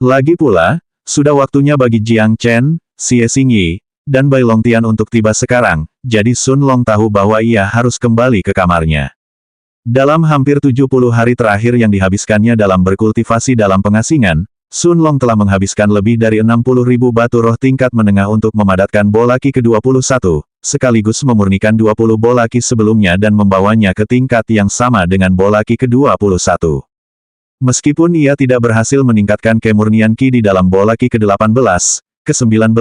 [SPEAKER 1] Lagi pula, sudah waktunya bagi Jiang Chen, Xie Xingyi, dan Bai Longtian untuk tiba sekarang, jadi Sun Long tahu bahwa ia harus kembali ke kamarnya. Dalam hampir 70 hari terakhir yang dihabiskannya dalam berkultivasi dalam pengasingan, Sun Long telah menghabiskan lebih dari 60.000 batu roh tingkat menengah untuk memadatkan bola ki ke-21, sekaligus memurnikan 20 bola ki sebelumnya dan membawanya ke tingkat yang sama dengan bola ki ke-21. Meskipun ia tidak berhasil meningkatkan kemurnian ki di dalam bola ki ke-18, ke-19,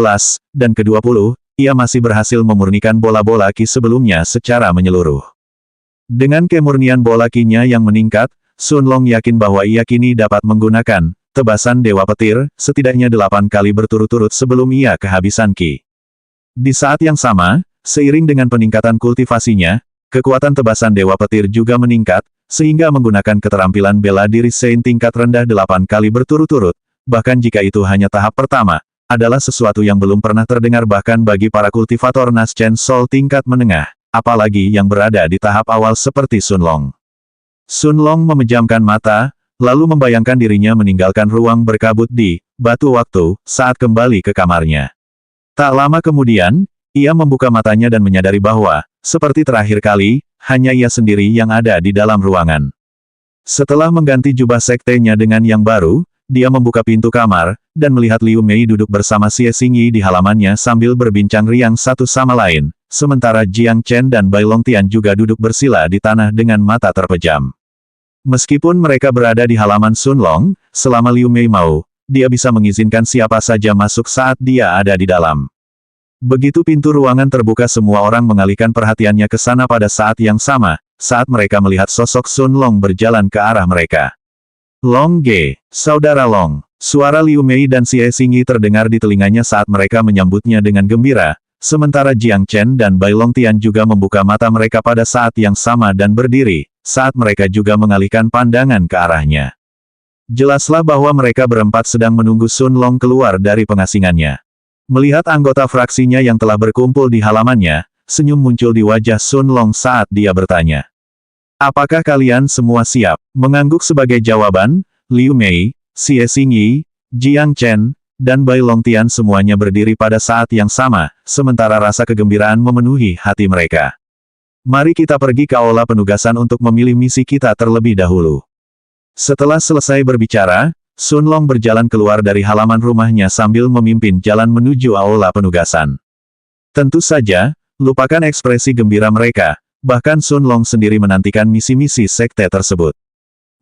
[SPEAKER 1] dan ke-20, ia masih berhasil memurnikan bola-bola ki sebelumnya secara menyeluruh. Dengan kemurnian bola ki-nya yang meningkat, Sun Long yakin bahwa ia kini dapat menggunakan tebasan Dewa Petir, setidaknya 8 kali berturut-turut sebelum ia kehabisan ki. Di saat yang sama, seiring dengan peningkatan kultivasinya, kekuatan tebasan Dewa Petir juga meningkat, sehingga menggunakan keterampilan bela diri Sein tingkat rendah 8 kali berturut-turut, bahkan jika itu hanya tahap pertama, adalah sesuatu yang belum pernah terdengar bahkan bagi para kultivator Naschen Soul tingkat menengah, apalagi yang berada di tahap awal seperti Sun Long. Sun Long memejamkan mata, lalu membayangkan dirinya meninggalkan ruang berkabut di batu waktu saat kembali ke kamarnya. Tak lama kemudian, ia membuka matanya dan menyadari bahwa, seperti terakhir kali, hanya ia sendiri yang ada di dalam ruangan. Setelah mengganti jubah sektenya dengan yang baru, dia membuka pintu kamar, dan melihat Liu Mei duduk bersama Xie Xingyi di halamannya sambil berbincang riang satu sama lain, sementara Jiang Chen dan Bai Longtian juga duduk bersila di tanah dengan mata terpejam. Meskipun mereka berada di halaman Sun Long, selama Liu Mei mau, dia bisa mengizinkan siapa saja masuk saat dia ada di dalam. Begitu pintu ruangan terbuka, semua orang mengalihkan perhatiannya ke sana pada saat yang sama, saat mereka melihat sosok Sun Long berjalan ke arah mereka. Long Ge, saudara Long. Suara Liu Mei dan Xie Xingyi terdengar di telinganya saat mereka menyambutnya dengan gembira, sementara Jiang Chen dan Bai Longtian juga membuka mata mereka pada saat yang sama dan berdiri, saat mereka juga mengalihkan pandangan ke arahnya. Jelaslah bahwa mereka berempat sedang menunggu Sun Long keluar dari pengasingannya. Melihat anggota fraksinya yang telah berkumpul di halamannya, senyum muncul di wajah Sun Long saat dia bertanya. Apakah kalian semua siap? Mengangguk sebagai jawaban, Liu Mei, Xie Xingyi, Jiang Chen, dan Bai Longtian semuanya berdiri pada saat yang sama, sementara rasa kegembiraan memenuhi hati mereka. Mari kita pergi ke aula penugasan untuk memilih misi kita terlebih dahulu. Setelah selesai berbicara, Sun Long berjalan keluar dari halaman rumahnya sambil memimpin jalan menuju aula penugasan. Tentu saja, lupakan ekspresi gembira mereka. Bahkan Sun Long sendiri menantikan misi-misi sekte tersebut.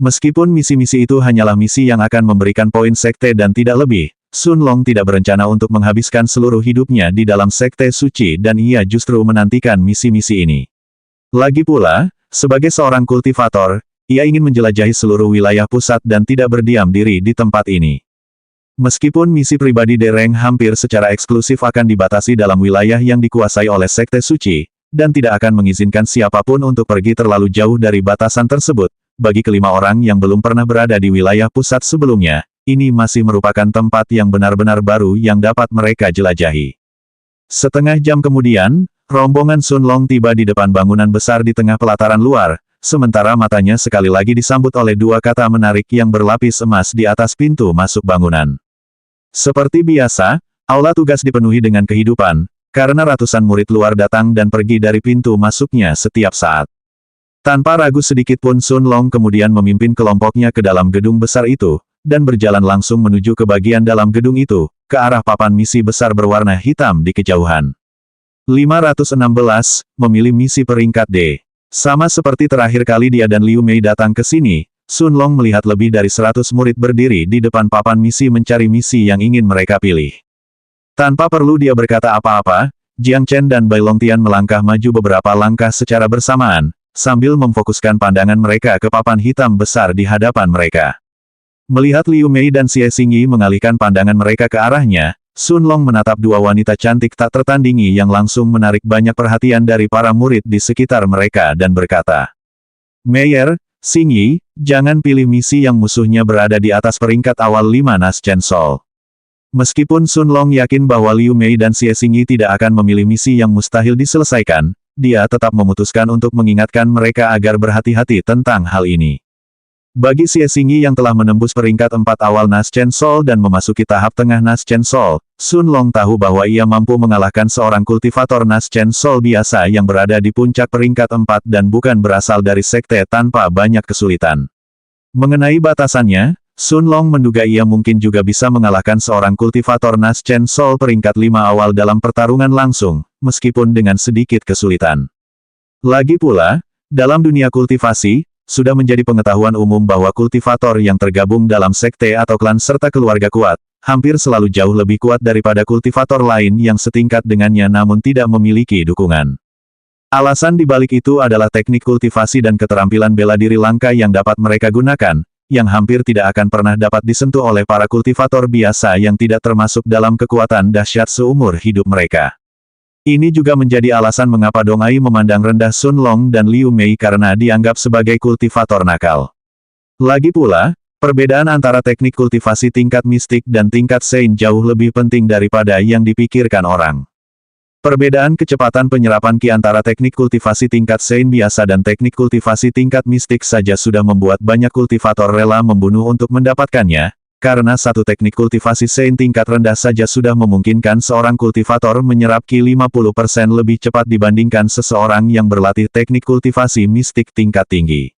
[SPEAKER 1] Meskipun misi-misi itu hanyalah misi yang akan memberikan poin sekte dan tidak lebih, Sun Long tidak berencana untuk menghabiskan seluruh hidupnya di dalam sekte suci dan ia justru menantikan misi-misi ini. Lagi pula, sebagai seorang kultivator, ia ingin menjelajahi seluruh wilayah pusat dan tidak berdiam diri di tempat ini. Meskipun misi pribadi Dereng hampir secara eksklusif akan dibatasi dalam wilayah yang dikuasai oleh sekte suci, dan tidak akan mengizinkan siapapun untuk pergi terlalu jauh dari batasan tersebut, bagi kelima orang yang belum pernah berada di wilayah pusat sebelumnya, ini masih merupakan tempat yang benar-benar baru yang dapat mereka jelajahi. Setengah jam kemudian, rombongan Sun Long tiba di depan bangunan besar di tengah pelataran luar, sementara matanya sekali lagi disambut oleh dua kata menarik yang berlapis emas di atas pintu masuk bangunan. Seperti biasa, aula tugas dipenuhi dengan kehidupan, karena ratusan murid luar datang dan pergi dari pintu masuknya setiap saat. Tanpa ragu sedikit pun Sun Long kemudian memimpin kelompoknya ke dalam gedung besar itu, dan berjalan langsung menuju ke bagian dalam gedung itu, ke arah papan misi besar berwarna hitam di kejauhan. 516, memilih misi peringkat D. Sama seperti terakhir kali dia dan Liu Mei datang ke sini, Sun Long melihat lebih dari 100 murid berdiri di depan papan misi mencari misi yang ingin mereka pilih. Tanpa perlu dia berkata apa-apa, Jiang Chen dan Bai Longtian melangkah maju beberapa langkah secara bersamaan, sambil memfokuskan pandangan mereka ke papan hitam besar di hadapan mereka. Melihat Liu Mei dan Xie Xingyi mengalihkan pandangan mereka ke arahnya, Sun Long menatap dua wanita cantik tak tertandingi yang langsung menarik banyak perhatian dari para murid di sekitar mereka dan berkata, Meier, Xingyi, jangan pilih misi yang musuhnya berada di atas peringkat awal 5 Naschen Sol. Meskipun Sun Long yakin bahwa Liu Mei dan Xie Xingyi tidak akan memilih misi yang mustahil diselesaikan, dia tetap memutuskan untuk mengingatkan mereka agar berhati-hati tentang hal ini. Bagi Xie Xingyi yang telah menembus peringkat 4 awal Naschen Sol dan memasuki tahap tengah Naschen Sol, Sun Long tahu bahwa ia mampu mengalahkan seorang kultivator Naschen Sol biasa yang berada di puncak peringkat 4 dan bukan berasal dari sekte tanpa banyak kesulitan. Mengenai batasannya, Sun Long menduga ia mungkin juga bisa mengalahkan seorang kultivator Naschen Sol peringkat 5 awal dalam pertarungan langsung, meskipun dengan sedikit kesulitan. Lagi pula, dalam dunia kultivasi, sudah menjadi pengetahuan umum bahwa kultivator yang tergabung dalam sekte atau klan serta keluarga kuat, hampir selalu jauh lebih kuat daripada kultivator lain yang setingkat dengannya namun tidak memiliki dukungan. Alasan dibalik itu adalah teknik kultivasi dan keterampilan bela diri langka yang dapat mereka gunakan, yang hampir tidak akan pernah dapat disentuh oleh para kultivator biasa yang tidak termasuk dalam kekuatan dahsyat seumur hidup mereka. Ini juga menjadi alasan mengapa Dong Ai memandang rendah Sun Long dan Liu Mei karena dianggap sebagai kultivator nakal. Lagi pula, perbedaan antara teknik kultivasi tingkat mistik dan tingkat Sein jauh lebih penting daripada yang dipikirkan orang. Perbedaan kecepatan penyerapan Qi antara teknik kultivasi tingkat Sein biasa dan teknik kultivasi tingkat mistik saja sudah membuat banyak kultivator rela membunuh untuk mendapatkannya, karena satu teknik kultivasi Sein tingkat rendah saja sudah memungkinkan seorang kultivator menyerap Qi 50% lebih cepat dibandingkan seseorang yang berlatih teknik kultivasi mistik tingkat tinggi.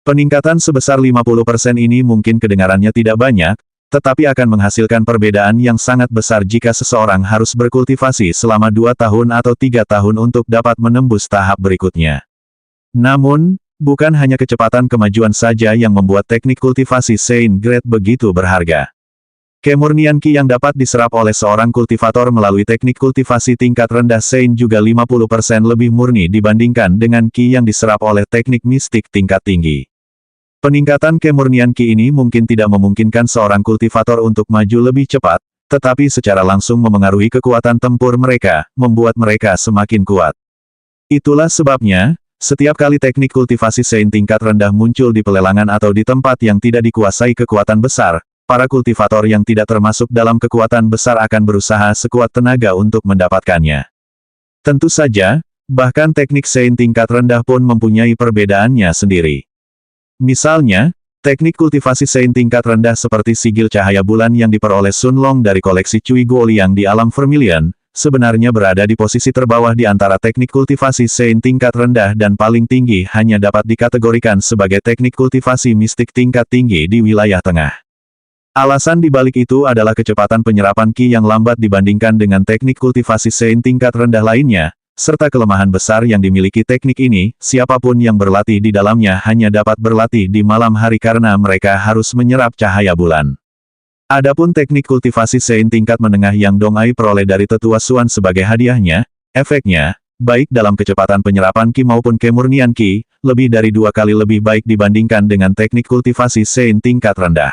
[SPEAKER 1] Peningkatan sebesar 50% ini mungkin kedengarannya tidak banyak, tetapi akan menghasilkan perbedaan yang sangat besar jika seseorang harus berkultivasi selama 2 tahun atau 3 tahun untuk dapat menembus tahap berikutnya. Namun, bukan hanya kecepatan kemajuan saja yang membuat teknik kultivasi Saint Grade begitu berharga. Kemurnian Qi yang dapat diserap oleh seorang kultivator melalui teknik kultivasi tingkat rendah Saint juga 50% lebih murni dibandingkan dengan Qi yang diserap oleh teknik mistik tingkat tinggi. Peningkatan kemurnian Qi ini mungkin tidak memungkinkan seorang kultivator untuk maju lebih cepat, tetapi secara langsung memengaruhi kekuatan tempur mereka, membuat mereka semakin kuat. Itulah sebabnya, setiap kali teknik kultivasi Saint tingkat rendah muncul di pelelangan atau di tempat yang tidak dikuasai kekuatan besar, para kultivator yang tidak termasuk dalam kekuatan besar akan berusaha sekuat tenaga untuk mendapatkannya. Tentu saja, bahkan teknik Saint tingkat rendah pun mempunyai perbedaannya sendiri. Misalnya, teknik kultivasi Saint tingkat rendah seperti sigil cahaya bulan yang diperoleh Sun Long dari koleksi Cui Guoliang di alam Vermilion, sebenarnya berada di posisi terbawah di antara teknik kultivasi Saint tingkat rendah dan paling tinggi hanya dapat dikategorikan sebagai teknik kultivasi mistik tingkat tinggi di wilayah tengah. Alasan dibalik itu adalah kecepatan penyerapan Qi yang lambat dibandingkan dengan teknik kultivasi Saint tingkat rendah lainnya, serta kelemahan besar yang dimiliki teknik ini. Siapapun yang berlatih di dalamnya hanya dapat berlatih di malam hari karena mereka harus menyerap cahaya bulan. Adapun teknik kultivasi Saint tingkat menengah yang Dong Ai peroleh dari Tetua Xuan sebagai hadiahnya, efeknya, baik dalam kecepatan penyerapan Qi maupun kemurnian Qi, lebih dari 2 kali lebih baik dibandingkan dengan teknik kultivasi Saint tingkat rendah.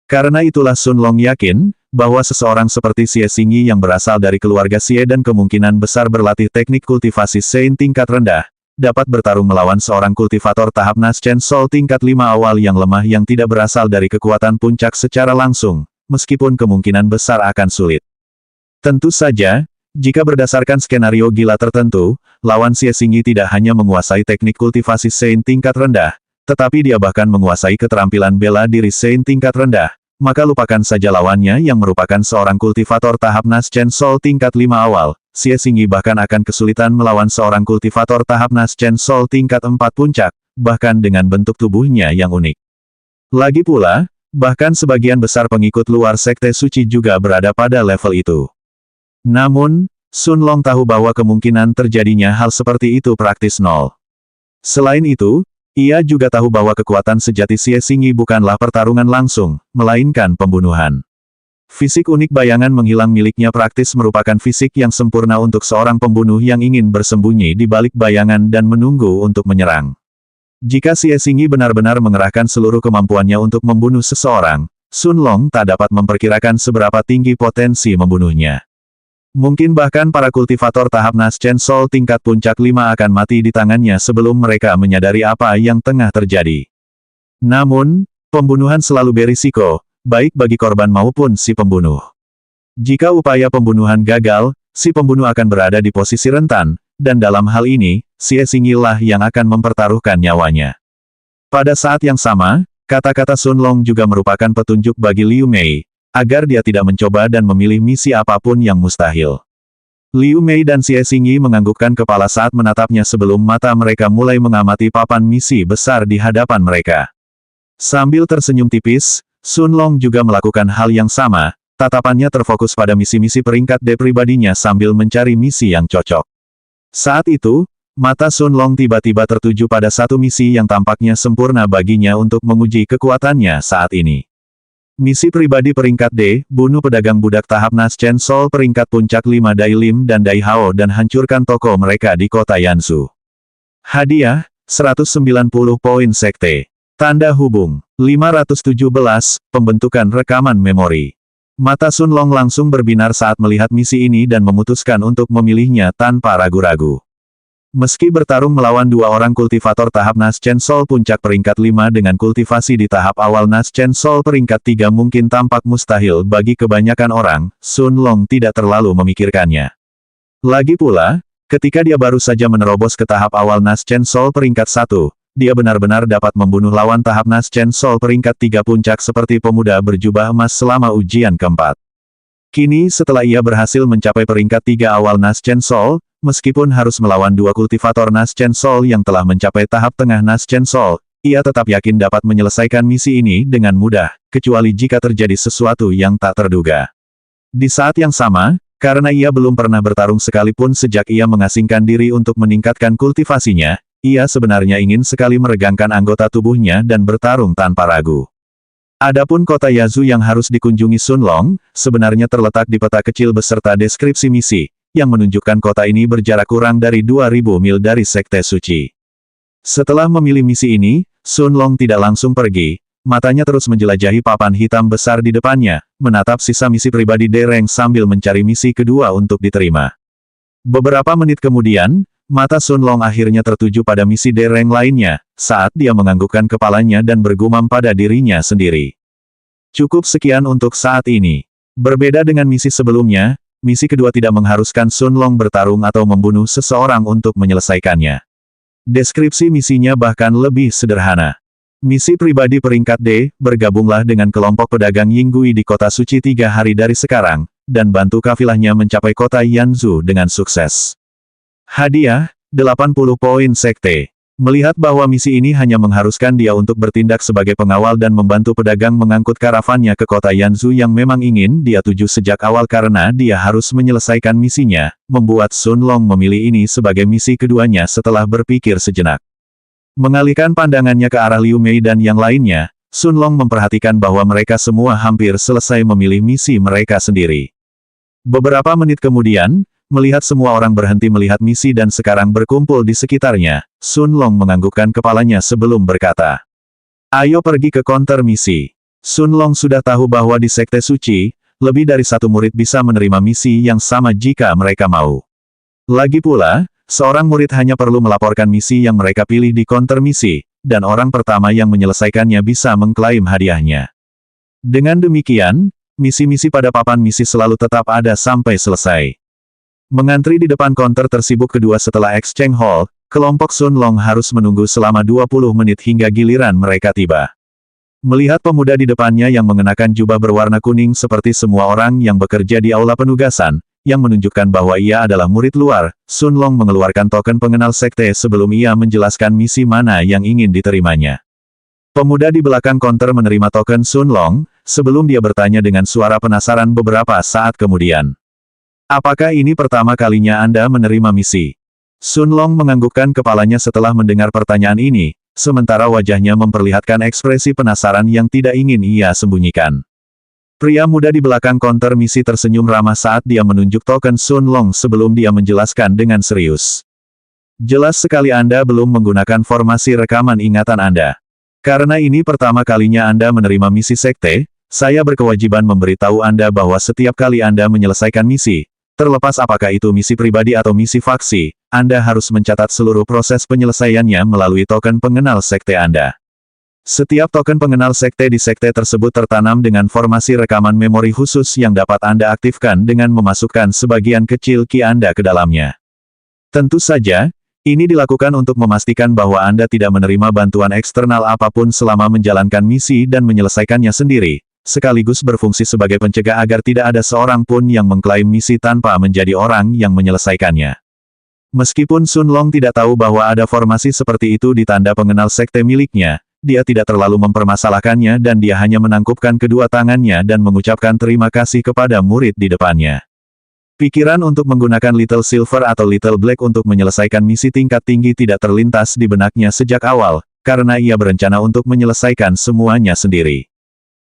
[SPEAKER 1] Karena itulah Sun Long yakin, bahwa seseorang seperti Xie Xingyi yang berasal dari keluarga Xie dan kemungkinan besar berlatih teknik kultivasi Saint tingkat rendah, dapat bertarung melawan seorang kultivator tahap Naschen Sol tingkat 5 awal yang lemah yang tidak berasal dari kekuatan puncak secara langsung, meskipun kemungkinan besar akan sulit. Tentu saja, jika berdasarkan skenario gila tertentu, lawan Xie Xingyi tidak hanya menguasai teknik kultivasi Saint tingkat rendah, tetapi dia bahkan menguasai keterampilan bela diri Saint tingkat rendah, maka lupakan saja lawannya yang merupakan seorang kultivator tahap Naschen Sol tingkat 5 awal. Xie Xingyi bahkan akan kesulitan melawan seorang kultivator tahap Naschen Sol tingkat 4 puncak, bahkan dengan bentuk tubuhnya yang unik. Lagi pula, bahkan sebagian besar pengikut luar Sekte Suci juga berada pada level itu. Namun, Sun Long tahu bahwa kemungkinan terjadinya hal seperti itu praktis nol. Selain itu, ia juga tahu bahwa kekuatan sejati Xie Xingyi bukanlah pertarungan langsung, melainkan pembunuhan. Fisik unik bayangan menghilang miliknya praktis merupakan fisik yang sempurna untuk seorang pembunuh yang ingin bersembunyi di balik bayangan dan menunggu untuk menyerang. Jika Xie Xingyi benar-benar mengerahkan seluruh kemampuannya untuk membunuh seseorang, Sun Long tak dapat memperkirakan seberapa tinggi potensi membunuhnya. Mungkin bahkan para kultivator tahap Naschen Sol tingkat puncak 5 akan mati di tangannya sebelum mereka menyadari apa yang tengah terjadi. Namun, pembunuhan selalu berisiko, baik bagi korban maupun si pembunuh. Jika upaya pembunuhan gagal, si pembunuh akan berada di posisi rentan, dan dalam hal ini, Xie Xingyi lah yang akan mempertaruhkan nyawanya. Pada saat yang sama, kata-kata Sun Long juga merupakan petunjuk bagi Liu Mei, agar dia tidak mencoba dan memilih misi apapun yang mustahil. Liu Mei dan Xie Xingyi menganggukkan kepala saat menatapnya sebelum mata mereka mulai mengamati papan misi besar di hadapan mereka. Sambil tersenyum tipis, Sun Long juga melakukan hal yang sama, tatapannya terfokus pada misi-misi peringkat D pribadinya sambil mencari misi yang cocok. Saat itu, mata Sun Long tiba-tiba tertuju pada satu misi yang tampaknya sempurna baginya untuk menguji kekuatannya saat ini. Misi pribadi peringkat D, bunuh pedagang budak tahap Naschen Sol peringkat puncak 5 Dai Lim dan Dai Hao dan hancurkan toko mereka di kota Yansu. Hadiah, 190 poin sekte. Tanda hubung, 517, pembentukan rekaman memori. Mata Sun Long langsung berbinar saat melihat misi ini dan memutuskan untuk memilihnya tanpa ragu-ragu. Meski bertarung melawan 2 orang kultivator tahap Naschen Sol puncak peringkat 5 dengan kultivasi di tahap awal Naschen Sol peringkat 3 mungkin tampak mustahil bagi kebanyakan orang, Sun Long tidak terlalu memikirkannya. Lagi pula, ketika dia baru saja menerobos ke tahap awal Naschen Sol peringkat 1, dia benar-benar dapat membunuh lawan tahap Naschen Sol peringkat 3 puncak seperti pemuda berjubah emas selama ujian keempat. Kini setelah ia berhasil mencapai peringkat 3 awal Naschen Sol, meskipun harus melawan 2 kultivator Naschen Sol yang telah mencapai tahap tengah Naschen Sol, ia tetap yakin dapat menyelesaikan misi ini dengan mudah, kecuali jika terjadi sesuatu yang tak terduga. Di saat yang sama, karena ia belum pernah bertarung sekalipun sejak ia mengasingkan diri untuk meningkatkan kultivasinya, ia sebenarnya ingin sekali meregangkan anggota tubuhnya dan bertarung tanpa ragu. Adapun kota Yazu yang harus dikunjungi Sun Long, sebenarnya terletak di peta kecil beserta deskripsi misi, yang menunjukkan kota ini berjarak kurang dari 2000 mil dari Sekte Suci. Setelah memilih misi ini, Sun Long tidak langsung pergi, matanya terus menjelajahi papan hitam besar di depannya, menatap sisa misi pribadi Dereng sambil mencari misi kedua untuk diterima. Beberapa menit kemudian, mata Sun Long akhirnya tertuju pada misi Dereng lainnya, saat dia menganggukkan kepalanya dan bergumam pada dirinya sendiri. Cukup sekian untuk saat ini. Berbeda dengan misi sebelumnya, misi kedua tidak mengharuskan Sun Long bertarung atau membunuh seseorang untuk menyelesaikannya. Deskripsi misinya bahkan lebih sederhana. Misi pribadi peringkat D, bergabunglah dengan kelompok pedagang Yinggui di kota suci 3 hari dari sekarang, dan bantu kafilahnya mencapai kota Yanzhou dengan sukses. Hadiah, 80 poin sekte. Melihat bahwa misi ini hanya mengharuskan dia untuk bertindak sebagai pengawal dan membantu pedagang mengangkut karavannya ke kota Yanzhou yang memang ingin dia tuju sejak awal karena dia harus menyelesaikan misinya, membuat Sun Long memilih ini sebagai misi keduanya setelah berpikir sejenak. Mengalihkan pandangannya ke arah Liu Mei dan yang lainnya, Sun Long memperhatikan bahwa mereka semua hampir selesai memilih misi mereka sendiri. Beberapa menit kemudian, melihat semua orang berhenti melihat misi dan sekarang berkumpul di sekitarnya, Sun Long menganggukkan kepalanya sebelum berkata, "Ayo pergi ke counter misi." Sun Long sudah tahu bahwa di Sekte Suci, lebih dari satu murid bisa menerima misi yang sama jika mereka mau. Lagi pula, seorang murid hanya perlu melaporkan misi yang mereka pilih di counter misi, dan orang pertama yang menyelesaikannya bisa mengklaim hadiahnya. Dengan demikian, misi-misi pada papan misi selalu tetap ada sampai selesai. Mengantri di depan konter tersibuk kedua setelah Exchange Hall, kelompok Sun Long harus menunggu selama 20 menit hingga giliran mereka tiba. Melihat pemuda di depannya yang mengenakan jubah berwarna kuning seperti semua orang yang bekerja di aula penugasan, yang menunjukkan bahwa ia adalah murid luar, Sun Long mengeluarkan token pengenal sekte sebelum ia menjelaskan misi mana yang ingin diterimanya. Pemuda di belakang konter menerima token Sun Long, sebelum dia bertanya dengan suara penasaran beberapa saat kemudian. "Apakah ini pertama kalinya Anda menerima misi?" Sun Long menganggukkan kepalanya setelah mendengar pertanyaan ini, sementara wajahnya memperlihatkan ekspresi penasaran yang tidak ingin ia sembunyikan. Pria muda di belakang konter misi tersenyum ramah saat dia menunjuk token Sun Long sebelum dia menjelaskan dengan serius. "Jelas sekali Anda belum menggunakan formasi rekaman ingatan Anda. Karena ini pertama kalinya Anda menerima misi sekte, saya berkewajiban memberitahu Anda bahwa setiap kali Anda menyelesaikan misi, terlepas apakah itu misi pribadi atau misi faksi, Anda harus mencatat seluruh proses penyelesaiannya melalui token pengenal sekte Anda. Setiap token pengenal sekte di sekte tersebut tertanam dengan formasi rekaman memori khusus yang dapat Anda aktifkan dengan memasukkan sebagian kecil ki Anda ke dalamnya. Tentu saja, ini dilakukan untuk memastikan bahwa Anda tidak menerima bantuan eksternal apapun selama menjalankan misi dan menyelesaikannya sendiri, sekaligus berfungsi sebagai pencegah agar tidak ada seorang pun yang mengklaim misi tanpa menjadi orang yang menyelesaikannya." Meskipun Sun Long tidak tahu bahwa ada formasi seperti itu di tanda pengenal sekte miliknya, dia tidak terlalu mempermasalahkannya dan dia hanya menangkupkan kedua tangannya dan mengucapkan terima kasih kepada murid di depannya. Pikiran untuk menggunakan Little Silver atau Little Black untuk menyelesaikan misi tingkat tinggi tidak terlintas di benaknya sejak awal, karena ia berencana untuk menyelesaikan semuanya sendiri.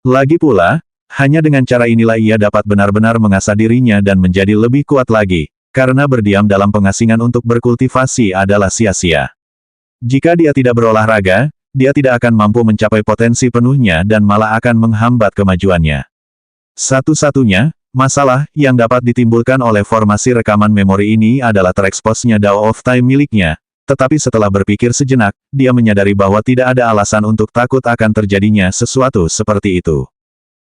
[SPEAKER 1] Lagi pula, hanya dengan cara inilah ia dapat benar-benar mengasah dirinya dan menjadi lebih kuat lagi, karena berdiam dalam pengasingan untuk berkultivasi adalah sia-sia. Jika dia tidak berolahraga, dia tidak akan mampu mencapai potensi penuhnya dan malah akan menghambat kemajuannya. Satu-satunya masalah yang dapat ditimbulkan oleh formasi rekaman memori ini adalah tereksposnya Dao of Time miliknya, tetapi setelah berpikir sejenak, dia menyadari bahwa tidak ada alasan untuk takut akan terjadinya sesuatu seperti itu.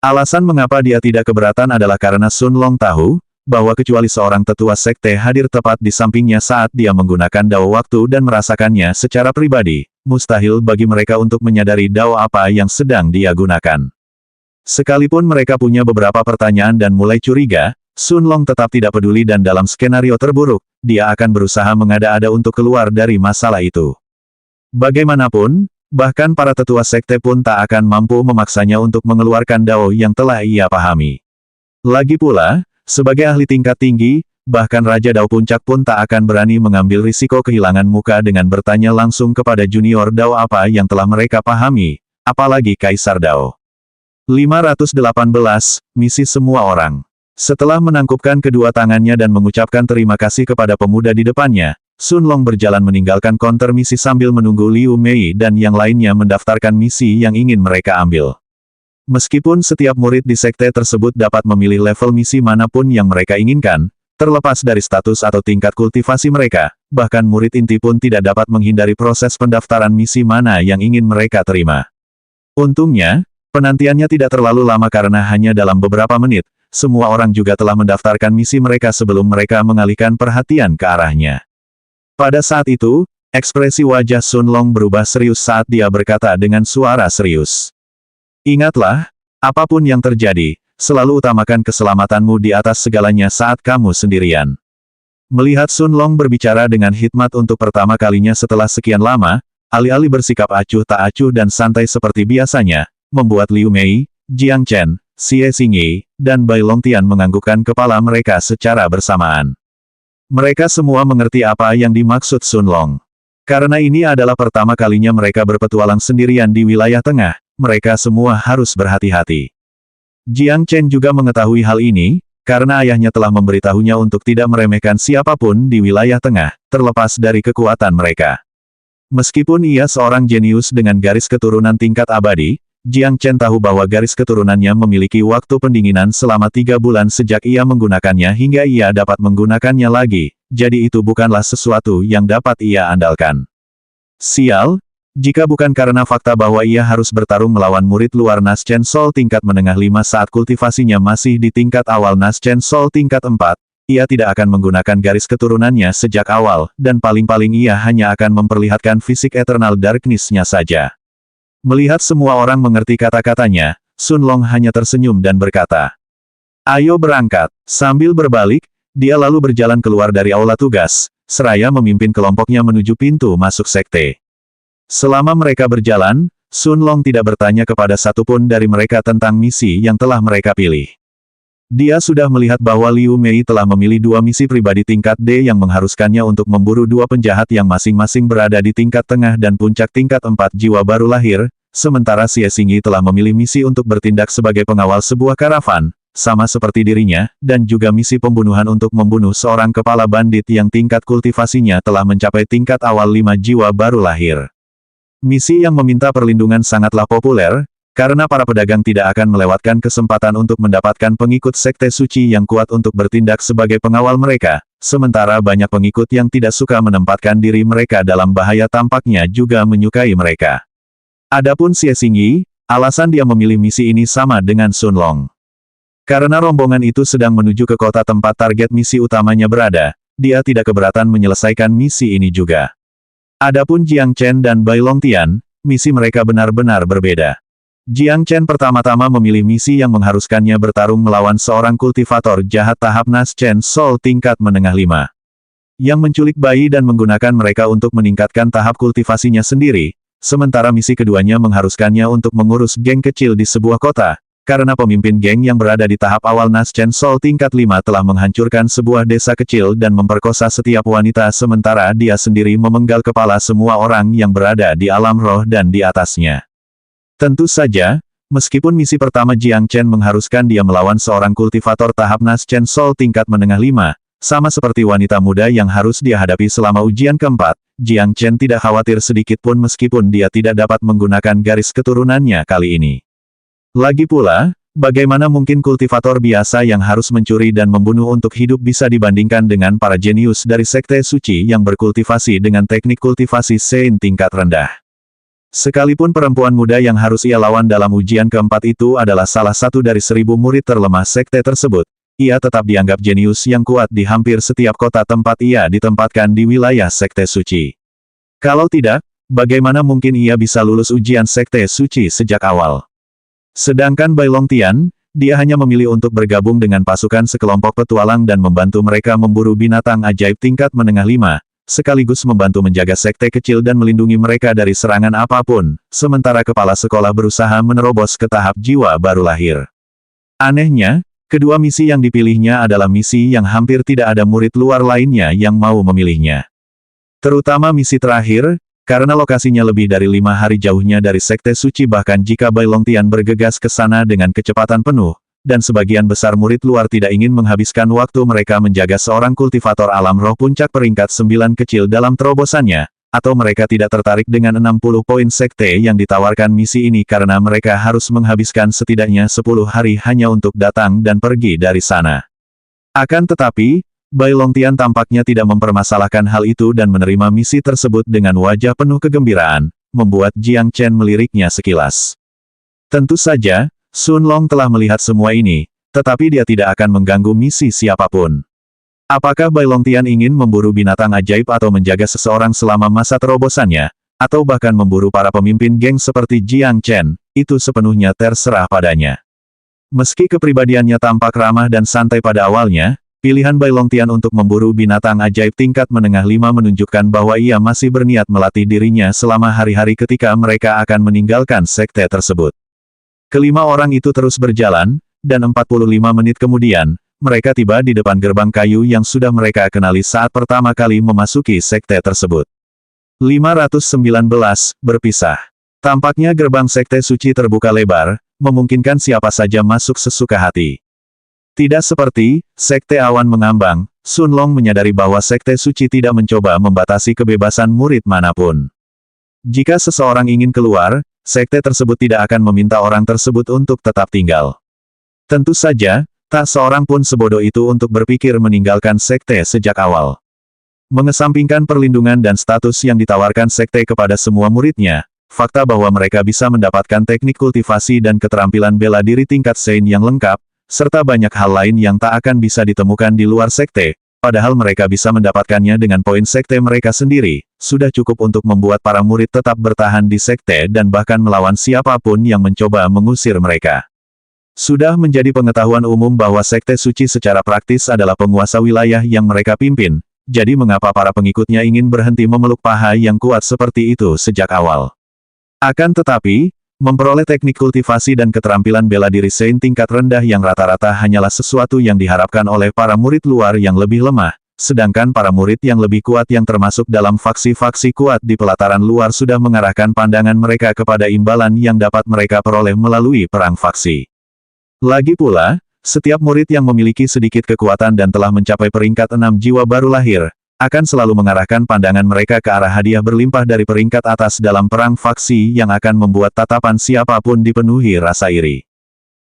[SPEAKER 1] Alasan mengapa dia tidak keberatan adalah karena Sun Long tahu, bahwa kecuali seorang tetua sekte hadir tepat di sampingnya saat dia menggunakan Dao waktu dan merasakannya secara pribadi, mustahil bagi mereka untuk menyadari Dao apa yang sedang dia gunakan. Sekalipun mereka punya beberapa pertanyaan dan mulai curiga, Sun Long tetap tidak peduli dan dalam skenario terburuk, dia akan berusaha mengada-ada untuk keluar dari masalah itu. Bagaimanapun, Bahkan para tetua sekte pun tak akan mampu memaksanya untuk mengeluarkan dao yang telah ia pahami. Lagi pula, sebagai ahli tingkat tinggi, bahkan Raja Dao Puncak pun tak akan berani mengambil risiko kehilangan muka dengan bertanya langsung kepada junior Dao apa yang telah mereka pahami, apalagi Kaisar Dao. 518. Misi semua orang. Setelah menangkupkan kedua tangannya dan mengucapkan terima kasih kepada pemuda di depannya, Sun Long berjalan meninggalkan konter misi sambil menunggu Liu Mei dan yang lainnya mendaftarkan misi yang ingin mereka ambil. Meskipun setiap murid di sekte tersebut dapat memilih level misi manapun yang mereka inginkan, terlepas dari status atau tingkat kultivasi mereka, bahkan murid inti pun tidak dapat menghindari proses pendaftaran misi mana yang ingin mereka terima. Untungnya, penantiannya tidak terlalu lama karena hanya dalam beberapa menit, semua orang juga telah mendaftarkan misi mereka sebelum mereka mengalihkan perhatian ke arahnya. Pada saat itu, ekspresi wajah Sun Long berubah serius saat dia berkata dengan suara serius. Ingatlah, apapun yang terjadi, selalu utamakan keselamatanmu di atas segalanya saat kamu sendirian. Melihat Sun Long berbicara dengan hikmat untuk pertama kalinya setelah sekian lama, alih-alih bersikap acuh tak acuh dan santai seperti biasanya, membuat Liu Mei, Jiang Chen, Xie Xingyi, dan Bai Longtian menganggukkan kepala mereka secara bersamaan. Mereka semua mengerti apa yang dimaksud Sun Long. Karena ini adalah pertama kalinya mereka berpetualang sendirian di wilayah tengah, mereka semua harus berhati-hati. Jiang Chen juga mengetahui hal ini, karena ayahnya telah memberitahunya untuk tidak meremehkan siapapun di wilayah tengah, terlepas dari kekuatan mereka. Meskipun ia seorang jenius dengan garis keturunan tingkat abadi, Jiang Chen tahu bahwa garis keturunannya memiliki waktu pendinginan selama 3 bulan sejak ia menggunakannya hingga ia dapat menggunakannya lagi, jadi itu bukanlah sesuatu yang dapat ia andalkan. Sial, jika bukan karena fakta bahwa ia harus bertarung melawan murid luar Naschen Soul tingkat menengah 5 saat kultivasinya masih di tingkat awal Naschen Soul tingkat 4, ia tidak akan menggunakan garis keturunannya sejak awal, dan paling-paling ia hanya akan memperlihatkan fisik Eternal Darkness-nya saja. Melihat semua orang mengerti kata-katanya, Sun Long hanya tersenyum dan berkata, "Ayo berangkat." Sambil berbalik, dia lalu berjalan keluar dari aula tugas, seraya memimpin kelompoknya menuju pintu masuk sekte. Selama mereka berjalan, Sun Long tidak bertanya kepada satupun dari mereka tentang misi yang telah mereka pilih. Dia sudah melihat bahwa Liu Mei telah memilih 2 misi pribadi tingkat D yang mengharuskannya untuk memburu 2 penjahat yang masing-masing berada di tingkat tengah dan puncak tingkat 4 jiwa baru lahir, sementara Xie Xingyi telah memilih misi untuk bertindak sebagai pengawal sebuah karavan, sama seperti dirinya, dan juga misi pembunuhan untuk membunuh seorang kepala bandit yang tingkat kultivasinya telah mencapai tingkat awal 5 jiwa baru lahir. Misi yang meminta perlindungan sangatlah populer, karena para pedagang tidak akan melewatkan kesempatan untuk mendapatkan pengikut sekte suci yang kuat untuk bertindak sebagai pengawal mereka, sementara banyak pengikut yang tidak suka menempatkan diri mereka dalam bahaya tampaknya juga menyukai mereka. Adapun Xie Xingyi, alasan dia memilih misi ini sama dengan Sun Long. Karena rombongan itu sedang menuju ke kota tempat target misi utamanya berada, dia tidak keberatan menyelesaikan misi ini juga. Adapun Jiang Chen dan Bai Longtian, misi mereka benar-benar berbeda. Jiang Chen pertama-tama memilih misi yang mengharuskannya bertarung melawan seorang kultivator jahat tahap Naschen Soul tingkat menengah 5. Yang menculik bayi dan menggunakan mereka untuk meningkatkan tahap kultivasinya sendiri, sementara misi keduanya mengharuskannya untuk mengurus geng kecil di sebuah kota, karena pemimpin geng yang berada di tahap awal Naschen Soul tingkat 5 telah menghancurkan sebuah desa kecil dan memperkosa setiap wanita sementara dia sendiri memenggal kepala semua orang yang berada di alam roh dan di atasnya. Tentu saja, meskipun misi pertama Jiang Chen mengharuskan dia melawan seorang kultivator tahap Naschen Soul tingkat menengah 5, sama seperti wanita muda yang harus dia hadapi selama ujian keempat, Jiang Chen tidak khawatir sedikit pun meskipun dia tidak dapat menggunakan garis keturunannya kali ini. Lagi pula, bagaimana mungkin kultivator biasa yang harus mencuri dan membunuh untuk hidup bisa dibandingkan dengan para jenius dari sekte suci yang berkultivasi dengan teknik kultivasi Sein tingkat rendah. Sekalipun perempuan muda yang harus ia lawan dalam ujian keempat itu adalah salah satu dari 1000 murid terlemah sekte tersebut, ia tetap dianggap jenius yang kuat di hampir setiap kota tempat ia ditempatkan di wilayah sekte suci. Kalau tidak, bagaimana mungkin ia bisa lulus ujian sekte suci sejak awal? Sedangkan Bai Longtian, dia hanya memilih untuk bergabung dengan pasukan sekelompok petualang dan membantu mereka memburu binatang ajaib tingkat menengah 5, sekaligus membantu menjaga sekte kecil dan melindungi mereka dari serangan apapun, sementara kepala sekolah berusaha menerobos ke tahap jiwa baru lahir. Anehnya, kedua misi yang dipilihnya adalah misi yang hampir tidak ada murid luar lainnya yang mau memilihnya. Terutama misi terakhir, karena lokasinya lebih dari 5 hari jauhnya dari Sekte Suci bahkan jika Bai Longtian bergegas ke sana dengan kecepatan penuh, dan sebagian besar murid luar tidak ingin menghabiskan waktu mereka menjaga seorang kultivator alam roh puncak peringkat 9 kecil dalam terobosannya, atau mereka tidak tertarik dengan 60 poin sekte yang ditawarkan misi ini karena mereka harus menghabiskan setidaknya 10 hari hanya untuk datang dan pergi dari sana. Akan tetapi, Bai Longtian tampaknya tidak mempermasalahkan hal itu dan menerima misi tersebut dengan wajah penuh kegembiraan, membuat Jiang Chen meliriknya sekilas. Tentu saja, Sun Long telah melihat semua ini, tetapi dia tidak akan mengganggu misi siapapun. Apakah Bai Longtian ingin memburu binatang ajaib atau menjaga seseorang selama masa terobosannya, atau bahkan memburu para pemimpin geng seperti Jiang Chen, itu sepenuhnya terserah padanya. Meski kepribadiannya tampak ramah dan santai pada awalnya, pilihan Bai Longtian untuk memburu binatang ajaib tingkat menengah 5 menunjukkan bahwa ia masih berniat melatih dirinya selama hari-hari ketika mereka akan meninggalkan sekte tersebut. Kelima orang itu terus berjalan, dan 45 menit kemudian, mereka tiba di depan gerbang kayu yang sudah mereka kenali saat pertama kali memasuki sekte tersebut. 519 berpisah. Tampaknya gerbang sekte suci terbuka lebar, memungkinkan siapa saja masuk sesuka hati. Tidak seperti Sekte Awan Mengambang, Sun Long menyadari bahwa Sekte Suci tidak mencoba membatasi kebebasan murid manapun. Jika seseorang ingin keluar, sekte tersebut tidak akan meminta orang tersebut untuk tetap tinggal. Tentu saja, tak seorang pun sebodoh itu untuk berpikir meninggalkan sekte sejak awal. Mengesampingkan perlindungan dan status yang ditawarkan sekte kepada semua muridnya, fakta bahwa mereka bisa mendapatkan teknik kultivasi dan keterampilan bela diri tingkat Sein yang lengkap, serta banyak hal lain yang tak akan bisa ditemukan di luar sekte, padahal mereka bisa mendapatkannya dengan poin sekte mereka sendiri, sudah cukup untuk membuat para murid tetap bertahan di sekte dan bahkan melawan siapapun yang mencoba mengusir mereka. Sudah menjadi pengetahuan umum bahwa sekte suci secara praktis adalah penguasa wilayah yang mereka pimpin, jadi mengapa para pengikutnya ingin berhenti memeluk paha yang kuat seperti itu sejak awal. Akan tetapi, memperoleh teknik kultivasi dan keterampilan bela diri Sein tingkat rendah yang rata-rata hanyalah sesuatu yang diharapkan oleh para murid luar yang lebih lemah, sedangkan para murid yang lebih kuat yang termasuk dalam faksi-faksi kuat di pelataran luar sudah mengarahkan pandangan mereka kepada imbalan yang dapat mereka peroleh melalui perang faksi. Lagi pula, setiap murid yang memiliki sedikit kekuatan dan telah mencapai peringkat 6 jiwa baru lahir, akan selalu mengarahkan pandangan mereka ke arah hadiah berlimpah dari peringkat atas dalam perang faksi yang akan membuat tatapan siapapun dipenuhi rasa iri.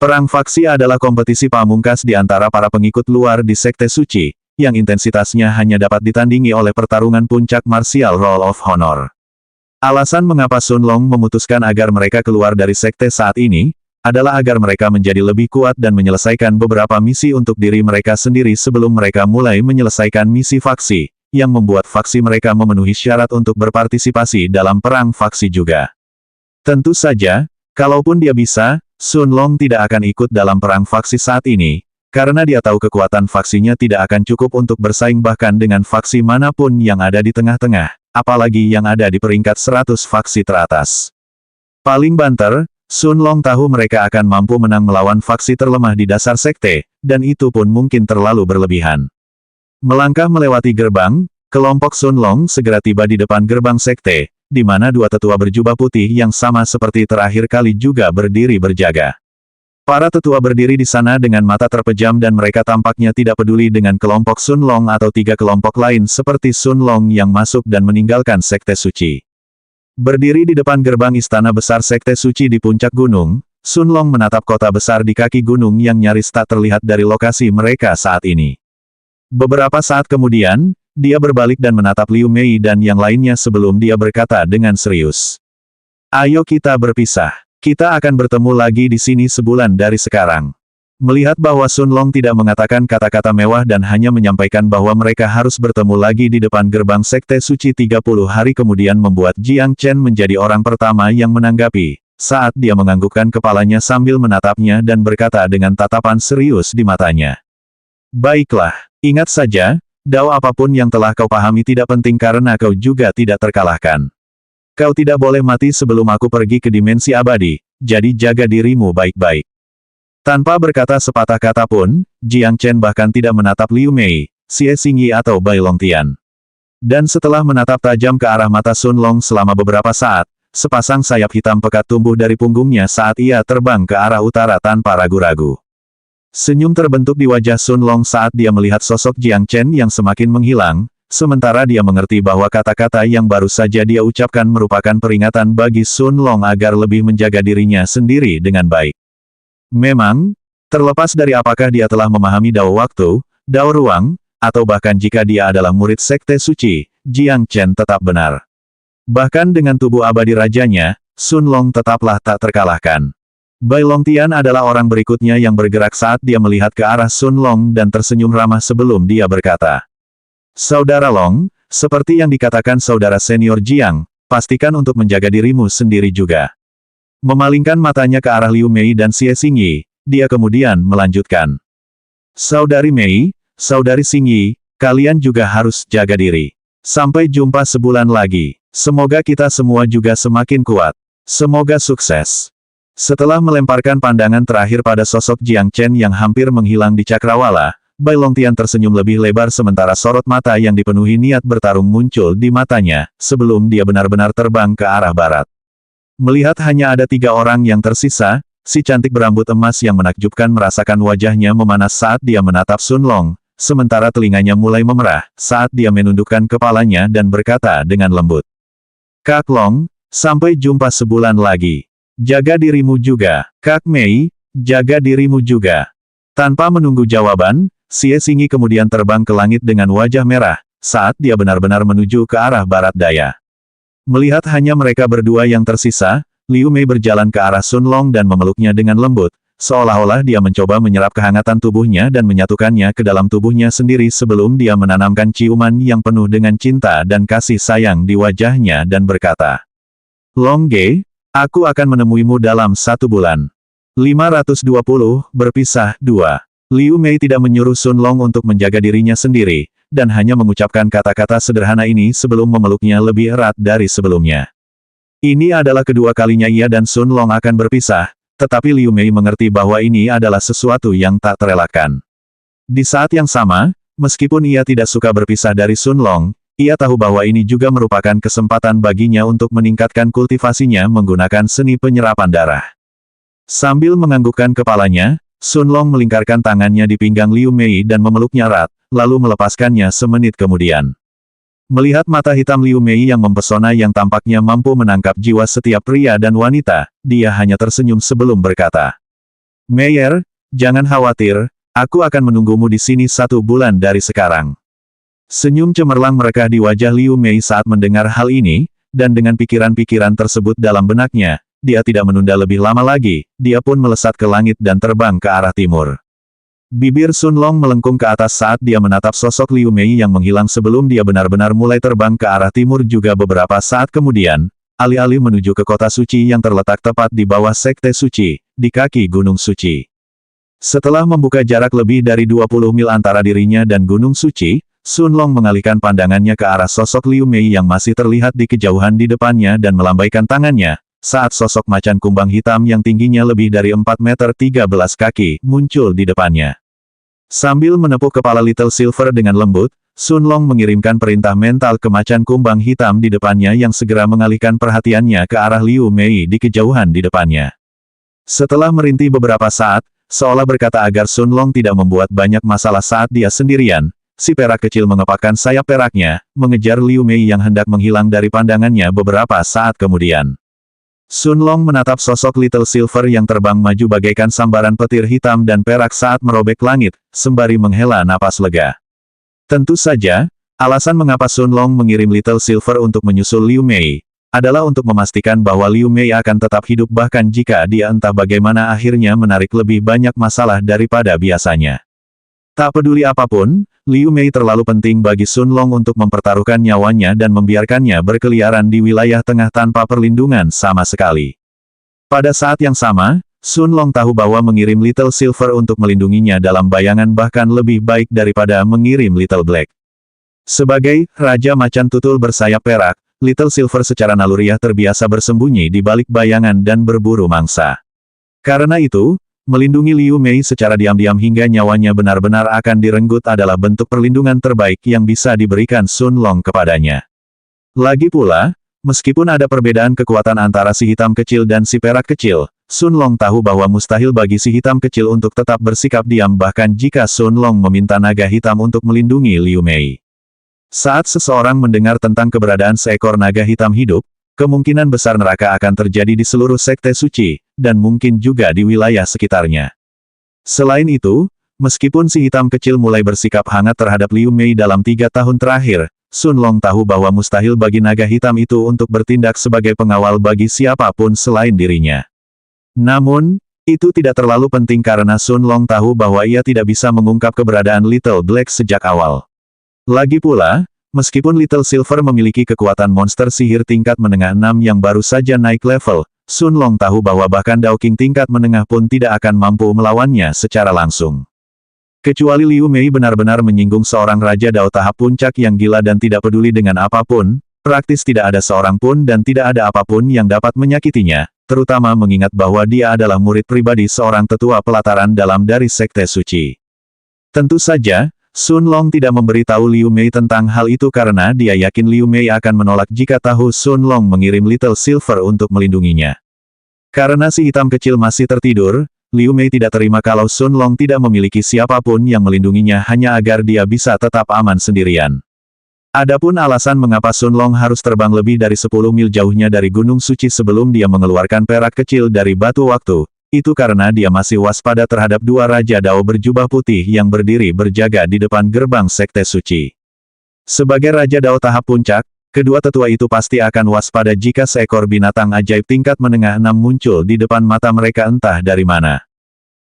[SPEAKER 1] Perang faksi adalah kompetisi pamungkas di antara para pengikut luar di Sekte Suci, yang intensitasnya hanya dapat ditandingi oleh pertarungan puncak martial Roll of Honor. Alasan mengapa Sun Long memutuskan agar mereka keluar dari sekte saat ini, adalah agar mereka menjadi lebih kuat dan menyelesaikan beberapa misi untuk diri mereka sendiri sebelum mereka mulai menyelesaikan misi faksi, yang membuat faksi mereka memenuhi syarat untuk berpartisipasi dalam perang faksi juga. Tentu saja, kalaupun dia bisa, Sun Long tidak akan ikut dalam perang faksi saat ini, karena dia tahu kekuatan faksinya tidak akan cukup untuk bersaing bahkan dengan faksi manapun yang ada di tengah-tengah, apalagi yang ada di peringkat 100 faksi teratas. Paling banter, Sun Long tahu mereka akan mampu menang melawan faksi terlemah di dasar sekte, dan itu pun mungkin terlalu berlebihan. Melangkah melewati gerbang, kelompok Sun Long segera tiba di depan gerbang sekte, di mana dua tetua berjubah putih yang sama seperti terakhir kali juga berdiri berjaga. Para tetua berdiri di sana dengan mata terpejam dan mereka tampaknya tidak peduli dengan kelompok Sun Long atau tiga kelompok lain seperti Sun Long yang masuk dan meninggalkan sekte suci. Berdiri di depan gerbang istana besar Sekte Suci di puncak gunung, Sun Long menatap kota besar di kaki gunung yang nyaris tak terlihat dari lokasi mereka saat ini. Beberapa saat kemudian, dia berbalik dan menatap Liu Mei dan yang lainnya sebelum dia berkata dengan serius. Ayo kita berpisah. Kita akan bertemu lagi di sini sebulan dari sekarang. Melihat bahwa Sun Long tidak mengatakan kata-kata mewah dan hanya menyampaikan bahwa mereka harus bertemu lagi di depan gerbang Sekte Suci 30 hari kemudian membuat Jiang Chen menjadi orang pertama yang menanggapi, saat dia menganggukkan kepalanya sambil menatapnya dan berkata dengan tatapan serius di matanya. Baiklah, ingat saja, Dao apapun yang telah kau pahami tidak penting karena kau juga tidak terkalahkan. Kau tidak boleh mati sebelum aku pergi ke dimensi abadi, jadi jaga dirimu baik-baik. Tanpa berkata sepatah kata pun, Jiang Chen bahkan tidak menatap Liu Mei, Xie Xingyi atau Bai Longtian. Dan setelah menatap tajam ke arah mata Sun Long selama beberapa saat, sepasang sayap hitam pekat tumbuh dari punggungnya saat ia terbang ke arah utara tanpa ragu-ragu. Senyum terbentuk di wajah Sun Long saat dia melihat sosok Jiang Chen yang semakin menghilang, sementara dia mengerti bahwa kata-kata yang baru saja dia ucapkan merupakan peringatan bagi Sun Long agar lebih menjaga dirinya sendiri dengan baik. Memang, terlepas dari apakah dia telah memahami Dao Waktu, Dao Ruang, atau bahkan jika dia adalah murid Sekte Suci, Jiang Chen tetap benar. Bahkan dengan tubuh abadi rajanya, Sun Long tetaplah tak terkalahkan. Bai Longtian adalah orang berikutnya yang bergerak saat dia melihat ke arah Sun Long dan tersenyum ramah sebelum dia berkata. Saudara Long, seperti yang dikatakan saudara senior Jiang, pastikan untuk menjaga dirimu sendiri juga. Memalingkan matanya ke arah Liu Mei dan Xie Xingyi, dia kemudian melanjutkan. Saudari Mei, saudari Xingyi, kalian juga harus jaga diri. Sampai jumpa sebulan lagi. Semoga kita semua juga semakin kuat. Semoga sukses. Setelah melemparkan pandangan terakhir pada sosok Jiang Chen yang hampir menghilang di cakrawala, Bai Longtian tersenyum lebih lebar sementara sorot mata yang dipenuhi niat bertarung muncul di matanya, sebelum dia benar-benar terbang ke arah barat. Melihat hanya ada 3 orang yang tersisa, si cantik berambut emas yang menakjubkan merasakan wajahnya memanas saat dia menatap Sun Long, sementara telinganya mulai memerah, saat dia menundukkan kepalanya dan berkata dengan lembut. Kak Long, sampai jumpa sebulan lagi. Jaga dirimu juga, Kak Mei, jaga dirimu juga. Tanpa menunggu jawaban, Xie Xingyi kemudian terbang ke langit dengan wajah merah, saat dia benar-benar menuju ke arah barat daya. Melihat hanya mereka berdua yang tersisa, Liu Mei berjalan ke arah Sun Long dan memeluknya dengan lembut, seolah-olah dia mencoba menyerap kehangatan tubuhnya dan menyatukannya ke dalam tubuhnya sendiri sebelum dia menanamkan ciuman yang penuh dengan cinta dan kasih sayang di wajahnya dan berkata. Long Ge, aku akan menemuimu dalam 1 bulan. 520, berpisah 2. Liu Mei tidak menyuruh Sun Long untuk menjaga dirinya sendiri, dan hanya mengucapkan kata-kata sederhana ini sebelum memeluknya lebih erat dari sebelumnya. Ini adalah kedua kalinya ia dan Sun Long akan berpisah, tetapi Liu Mei mengerti bahwa ini adalah sesuatu yang tak terelakkan. Di saat yang sama, meskipun ia tidak suka berpisah dari Sun Long, ia tahu bahwa ini juga merupakan kesempatan baginya untuk meningkatkan kultivasinya menggunakan seni penyerapan darah. Sambil menganggukkan kepalanya, Sun Long melingkarkan tangannya di pinggang Liu Mei dan memeluknya erat, lalu melepaskannya semenit kemudian. Melihat mata hitam Liu Mei yang mempesona yang tampaknya mampu menangkap jiwa setiap pria dan wanita, dia hanya tersenyum sebelum berkata. Meier, jangan khawatir, aku akan menunggumu di sini 1 bulan dari sekarang. Senyum cemerlang merekah di wajah Liu Mei saat mendengar hal ini, dan dengan pikiran-pikiran tersebut dalam benaknya, dia tidak menunda lebih lama lagi, dia pun melesat ke langit dan terbang ke arah timur. Bibir Sun Long melengkung ke atas saat dia menatap sosok Liu Mei yang menghilang sebelum dia benar-benar mulai terbang ke arah timur juga beberapa saat kemudian, alih-alih menuju ke kota suci yang terletak tepat di bawah Sekte Suci, di kaki Gunung Suci. Setelah membuka jarak lebih dari 20 mil antara dirinya dan Gunung Suci, Sun Long mengalihkan pandangannya ke arah sosok Liu Mei yang masih terlihat di kejauhan di depannya dan melambaikan tangannya, saat sosok macan kumbang hitam yang tingginya lebih dari 4 meter 13 kaki muncul di depannya. Sambil menepuk kepala Little Silver dengan lembut, Sun Long mengirimkan perintah mental ke macan kumbang hitam di depannya yang segera mengalihkan perhatiannya ke arah Liu Mei di kejauhan di depannya. Setelah merintih beberapa saat, seolah berkata agar Sun Long tidak membuat banyak masalah saat dia sendirian, si perak kecil mengepakkan sayap peraknya, mengejar Liu Mei yang hendak menghilang dari pandangannya beberapa saat kemudian. Sun Long menatap sosok Little Silver yang terbang maju bagaikan sambaran petir hitam dan perak saat merobek langit, sembari menghela napas lega. Tentu saja, alasan mengapa Sun Long mengirim Little Silver untuk menyusul Liu Mei, adalah untuk memastikan bahwa Liu Mei akan tetap hidup bahkan jika dia entah bagaimana akhirnya menarik lebih banyak masalah daripada biasanya. Tak peduli apapun, Liu Mei terlalu penting bagi Sun Long untuk mempertaruhkan nyawanya dan membiarkannya berkeliaran di wilayah tengah tanpa perlindungan sama sekali. Pada saat yang sama, Sun Long tahu bahwa mengirim Little Silver untuk melindunginya dalam bayangan bahkan lebih baik daripada mengirim Little Black. Sebagai Raja Macan Tutul bersayap perak, Little Silver secara naluriah terbiasa bersembunyi di balik bayangan dan berburu mangsa. Karena itu, melindungi Liu Mei secara diam-diam hingga nyawanya benar-benar akan direnggut adalah bentuk perlindungan terbaik yang bisa diberikan Sun Long kepadanya. Lagi pula, meskipun ada perbedaan kekuatan antara si hitam kecil dan si perak kecil, Sun Long tahu bahwa mustahil bagi si hitam kecil untuk tetap bersikap diam bahkan jika Sun Long meminta naga hitam untuk melindungi Liu Mei. Saat seseorang mendengar tentang keberadaan seekor naga hitam hidup, kemungkinan besar neraka akan terjadi di seluruh sekte suci, dan mungkin juga di wilayah sekitarnya. Selain itu, meskipun si hitam kecil mulai bersikap hangat terhadap Liu Mei dalam 3 tahun terakhir, Sun Long tahu bahwa mustahil bagi naga hitam itu untuk bertindak sebagai pengawal bagi siapapun selain dirinya. Namun, itu tidak terlalu penting karena Sun Long tahu bahwa ia tidak bisa mengungkap keberadaan Little Black sejak awal. Lagi pula, meskipun Little Silver memiliki kekuatan monster sihir tingkat menengah 6 yang baru saja naik level, Sun Long tahu bahwa bahkan Dao King tingkat menengah pun tidak akan mampu melawannya secara langsung. Kecuali Liu Mei benar-benar menyinggung seorang Raja Dao tahap puncak yang gila dan tidak peduli dengan apapun, praktis tidak ada seorang pun dan tidak ada apapun yang dapat menyakitinya, terutama mengingat bahwa dia adalah murid pribadi seorang tetua pelataran dalam dari Sekte Suci. Tentu saja, Sun Long tidak memberitahu Liu Mei tentang hal itu karena dia yakin Liu Mei akan menolak jika tahu Sun Long mengirim Little Silver untuk melindunginya. Karena si hitam kecil masih tertidur, Liu Mei tidak terima kalau Sun Long tidak memiliki siapapun yang melindunginya hanya agar dia bisa tetap aman sendirian. Adapun alasan mengapa Sun Long harus terbang lebih dari 10 mil jauhnya dari Gunung Suci sebelum dia mengeluarkan perak kecil dari batu waktu, itu karena dia masih waspada terhadap 2 Raja Dao berjubah putih yang berdiri berjaga di depan gerbang Sekte Suci. Sebagai Raja Dao tahap puncak, kedua tetua itu pasti akan waspada jika seekor binatang ajaib tingkat menengah 6 muncul di depan mata mereka entah dari mana.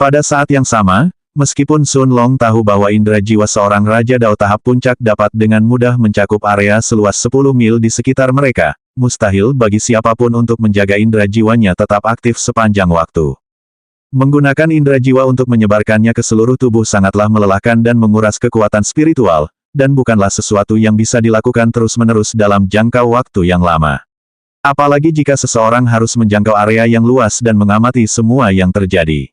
[SPEAKER 1] Pada saat yang sama, meskipun Sun Long tahu bahwa indera jiwa seorang Raja Dao tahap puncak dapat dengan mudah mencakup area seluas 10 mil di sekitar mereka, mustahil bagi siapapun untuk menjaga indera jiwanya tetap aktif sepanjang waktu. Menggunakan indera jiwa untuk menyebarkannya ke seluruh tubuh sangatlah melelahkan dan menguras kekuatan spiritual, dan bukanlah sesuatu yang bisa dilakukan terus-menerus dalam jangka waktu yang lama. Apalagi jika seseorang harus menjangkau area yang luas dan mengamati semua yang terjadi.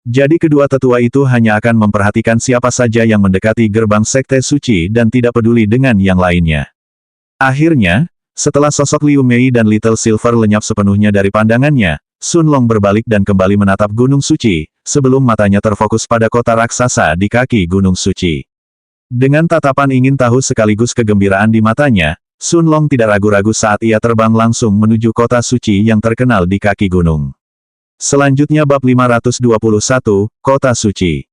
[SPEAKER 1] Jadi kedua tetua itu hanya akan memperhatikan siapa saja yang mendekati gerbang Sekte Suci dan tidak peduli dengan yang lainnya. Akhirnya, setelah sosok Liu Mei dan Little Silver lenyap sepenuhnya dari pandangannya, Sun Long berbalik dan kembali menatap Gunung Suci, sebelum matanya terfokus pada kota raksasa di kaki Gunung Suci. Dengan tatapan ingin tahu sekaligus kegembiraan di matanya, Sun Long tidak ragu-ragu saat ia terbang langsung menuju kota suci yang terkenal di kaki gunung. Selanjutnya bab 521, Kota Suci.